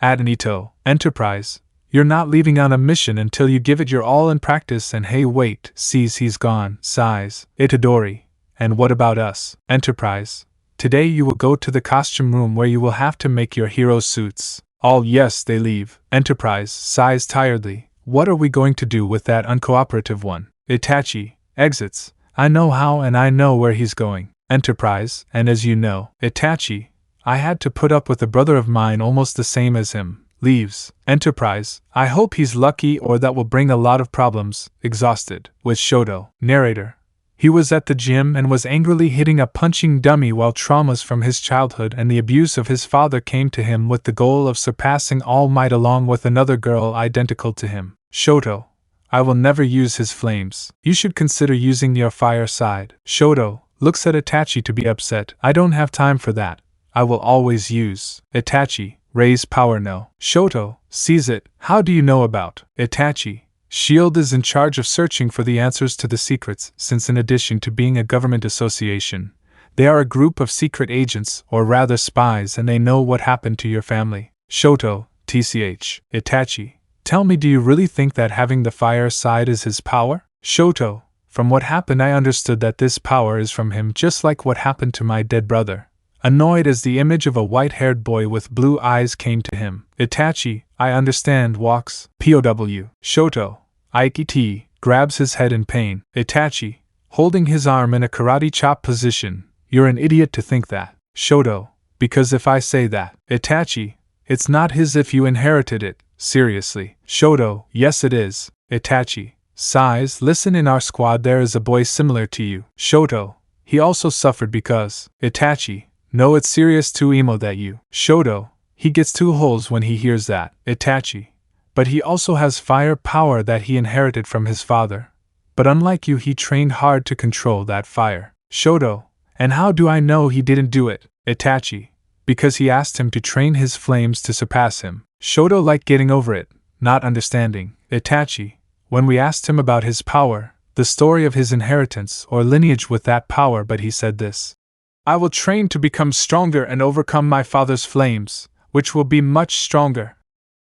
Adenito. Enterprise, you're not leaving on a mission until you give it your all in practice. And hey, wait, sees he's gone, sighs. Itadori, and what about us? Enterprise, today you will go to the costume room where you will have to make your hero suits. All, yes, they leave. Enterprise sighs tiredly. What are we going to do with that uncooperative one? Itachi exits. I know how and I know where he's going. Enterprise, and as you know, Itachi, I had to put up with a brother of mine almost the same as him. Leaves. Enterprise, I hope he's lucky or that will bring a lot of problems. Exhausted. With Shoto. Narrator, he was at the gym and was angrily hitting a punching dummy while traumas from his childhood and the abuse of his father came to him with the goal of surpassing Almight along with another girl identical to him. Shoto, I will never use his flames. You should consider using your fire side. Shoto looks at Itachi to be upset. I don't have time for that. I will always use. Itachi, raise power no. Shoto sees it. How do you know about? Itachi, SHIELD is in charge of searching for the answers to the secrets, since in addition to being a government association, they are a group of secret agents, or rather spies, and they know what happened to your family. Shoto, TCH. Itachi, tell me, do you really think that having the fire side is his power? Shoto, from what happened I understood that this power is from him, just like what happened to my dead brother. Annoyed as the image of a white-haired boy with blue eyes came to him. Itachi, I understand, walks. POW. Shoto, Aikiti, grabs his head in pain. Itachi, holding his arm in a karate chop position. You're an idiot to think that. Shoto, because if I say that. Itachi, it's not his if you inherited it, seriously. Shoto, yes it is. Itachi sighs, listen, in our squad there is a boy similar to you. Shoto, he also suffered because. Itachi, no, it's serious too, emo that you. Shoto, he gets 2 holes when he hears that. Itachi, but he also has fire power that he inherited from his father. But unlike you, he trained hard to control that fire. Shoto, and how do I know he didn't do it? Itachi, because he asked him to train his flames to surpass him. Shoto, like getting over it, not understanding. Itachi, when we asked him about his power, the story of his inheritance or lineage with that power, but he said this: I will train to become stronger and overcome my father's flames, which will be much stronger.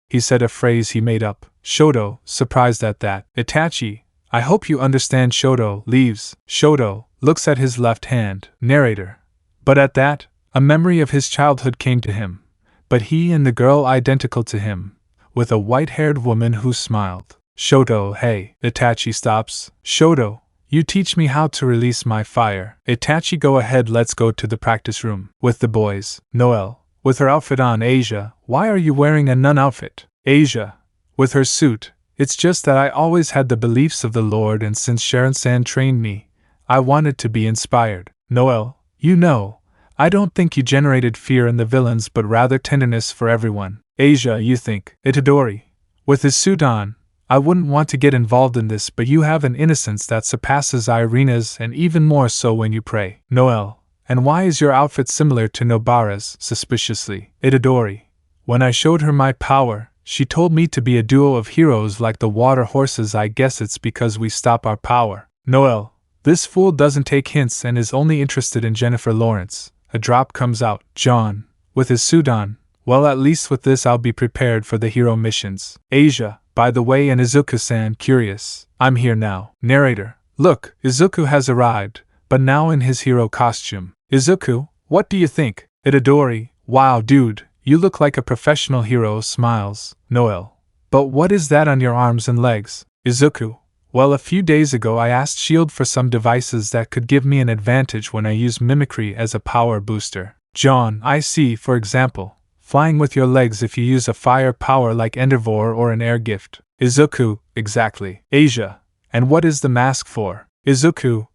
He said a phrase he made up. Shoto, surprised at that. Itachi, I hope you understand. Shoto leaves. Shoto looks at his left hand. Narrator. But at that, a memory of his childhood came to him. But he and the girl identical to him, with a white-haired woman who smiled. Shoto, hey. Itachi stops. Shoto, you teach me how to release my fire. Itachi, go ahead, let's go to the practice room. With the boys. Noelle, with her outfit on. Asia, why are you wearing a nun outfit? Asia, with her suit. It's just that I always had the beliefs of the Lord, and since Sharon-san trained me, I wanted to be inspired. Noelle, you know, I don't think you generated fear in the villains but rather tenderness for everyone. Asia, you think. Itadori, with his suit on, I wouldn't want to get involved in this, but you have an innocence that surpasses Irina's, and even more so when you pray. Noelle, and why is your outfit similar to Nobara's? Suspiciously. Itadori, when I showed her my power, she told me to be a duo of heroes like the water horses. I guess it's because we stop our power. Noelle, this fool doesn't take hints and is only interested in Jennifer Lawrence. A drop comes out. John, with his suit on, well, at least with this I'll be prepared for the hero missions. Asia, by the way, and Izuku-san, curious. I'm here now. Narrator, look, Izuku has arrived, but now in his hero costume. Izuku, what do you think? Itadori, wow dude, you look like a professional hero. Smiles. Noelle, but what is that on your arms and legs? Izuku, well, a few days ago I asked S.H.I.E.L.D. for some devices that could give me an advantage when I use mimicry as a power booster. John, I see, for example, flying with your legs if you use a fire power like Endeavor or an air gift. Izuku, exactly. Asia, and what is the mask for? Izuku,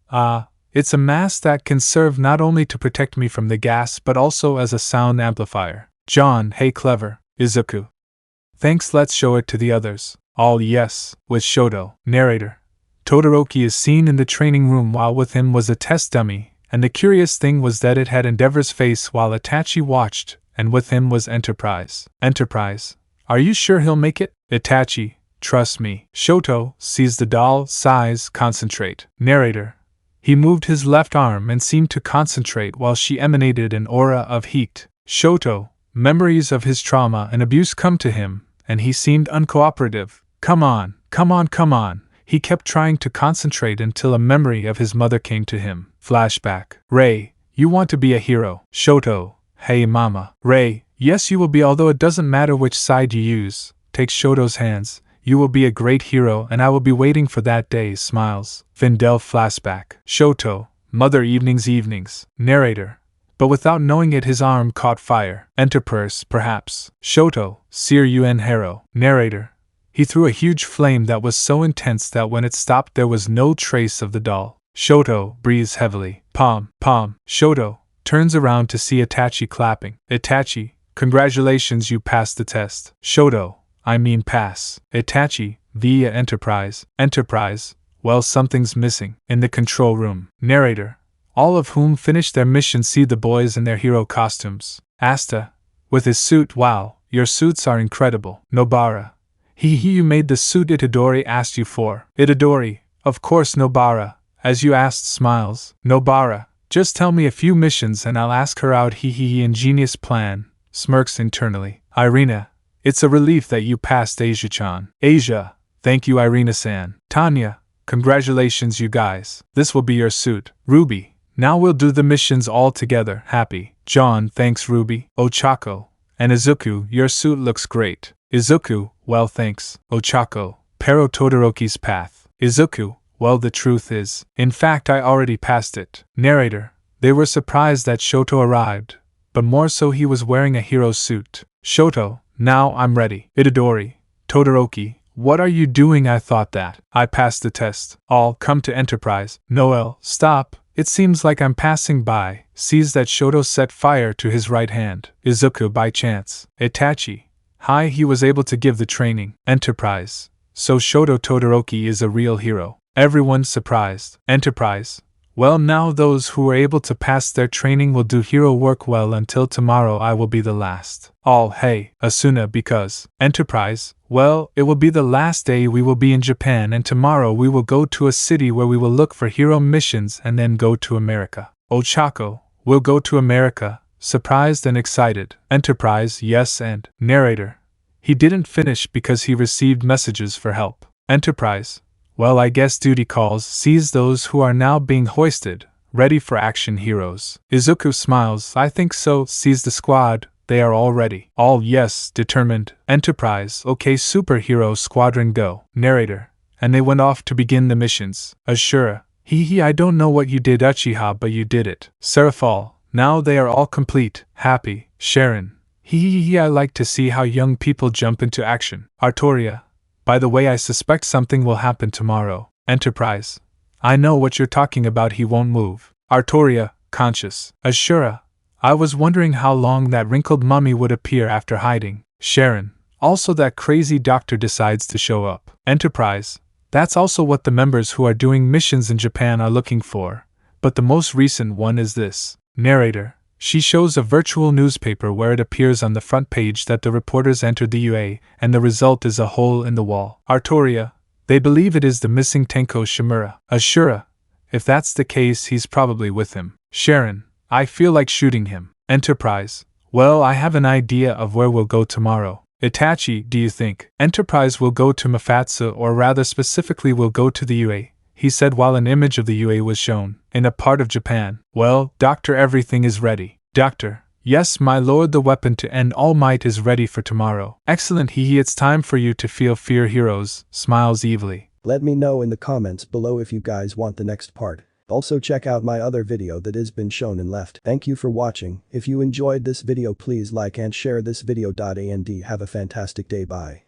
it's a mask that can serve not only to protect me from the gas but also as a sound amplifier. John, hey, clever. Izuku, thanks, let's show it to the others. All yes, with Shoto. Narrator, Todoroki is seen in the training room while with him was a test dummy, and the curious thing was that it had Endeavor's face while Itachi watched, and with him was Enterprise. Enterprise, are you sure he'll make it? Itachi, trust me. Shoto sees the doll, sighs, concentrate. Narrator, he moved his left arm and seemed to concentrate while she emanated an aura of heat. Shoto, memories of his trauma and abuse come to him, and he seemed uncooperative. Come on, come on, come on. He kept trying to concentrate until a memory of his mother came to him. Flashback. Rei, you want to be a hero. Shoto, hey mama. Rei, yes you will be, although it doesn't matter which side you use. Takes Shoto's hands. You will be a great hero and I will be waiting for that day. Smiles. Findel flashback. Shoto, mother, evenings. Narrator, but without knowing it his arm caught fire. Enterprise, perhaps. Shoto, Seer Yuen Hero. Narrator, he threw a huge flame that was so intense that when it stopped there was no trace of the doll. Shoto breathes heavily. Palm. Shoto turns around to see Itachi clapping. Itachi, congratulations, you passed the test. Shoto, I mean pass. Itachi, via Enterprise. Enterprise, well, something's missing. In the control room. Narrator, all of whom finished their mission, see the boys in their hero costumes. Asta, with his suit, wow, your suits are incredible. Nobara, you made the suit Itadori asked you for. Itadori, of course Nobara, as you asked. Smiles. Nobara, just tell me a few missions and I'll ask her out. Ingenious plan. Smirks internally. Irina, it's a relief that you passed. Asia-chan. Asia, thank you Irina-san. Tanya, congratulations you guys. This will be your suit. Ruby, now we'll do the missions all together. Happy. John, thanks Ruby. Ochako, and Izuku, your suit looks great. Izuku, well thanks. Ochako, Pero Todoroki's path. Izuku, well the truth is, in fact I already passed it. Narrator, they were surprised that Shoto arrived, but more so he was wearing a hero suit. Shoto, now I'm ready. Itadori, Todoroki, what are you doing? I thought that I passed the test. All come to Enterprise. Noel, stop. It seems like I'm passing by. Sees that Shoto set fire to his right hand. Izuku by chance. Itachi. Hi, he was able to give the training. Enterprise. So Shoto Todoroki is a real hero. Everyone's surprised. Enterprise. Well, now those who were able to pass their training will do hero work well until tomorrow. I will be the last. All, hey, Asuna, because Enterprise, well, it will be the last day we will be in Japan, and tomorrow we will go to a city where we will look for hero missions and then go to America. Ochako, we'll go to America, surprised and excited. Enterprise, yes, and narrator. He didn't finish because he received messages for help. Enterprise. Well, I guess duty calls. Sees those who are now being hoisted, ready for action heroes. Izuku smiles. I think so. Sees the squad. They are all ready. All, yes, determined. Enterprise. Okay, superhero squadron, go. Narrator. And they went off to begin the missions. Ashura. I don't know what you did, Uchiha, but you did it. Seraphal. Now they are all complete. Happy. Sharon. I like to see how young people jump into action. Artoria. By the way, I suspect something will happen tomorrow. Enterprise. I know what you're talking about, he won't move. Artoria, conscious. Ashura. I was wondering how long that wrinkled mummy would appear after hiding. Sharon. Also that crazy doctor decides to show up. Enterprise. That's also what the members who are doing missions in Japan are looking for. But the most recent one is this. Narrator. She shows a virtual newspaper where it appears on the front page that the reporters entered the UA, and the result is a hole in the wall. Artoria. They believe it is the missing Tenko Shimura. Ashura. If that's the case, he's probably with him. Sharon. I feel like shooting him. Enterprise. Well, I have an idea of where we'll go tomorrow. Itachi, do you think? Enterprise will go to Mafatsu, or rather specifically will go to the UA, he said while an image of the UA was shown, in a part of Japan. Well, Doctor, everything is ready. Doctor. Yes, my lord, the weapon to end Almight is ready for tomorrow. Excellent, it's time for you to feel fear, heroes, smiles evilly.
Let me know in the comments below if you guys want the next part. Also check out my other video that has been shown and left. Thank you for watching. If you enjoyed this video, please like and share this video. And have a fantastic day. Bye.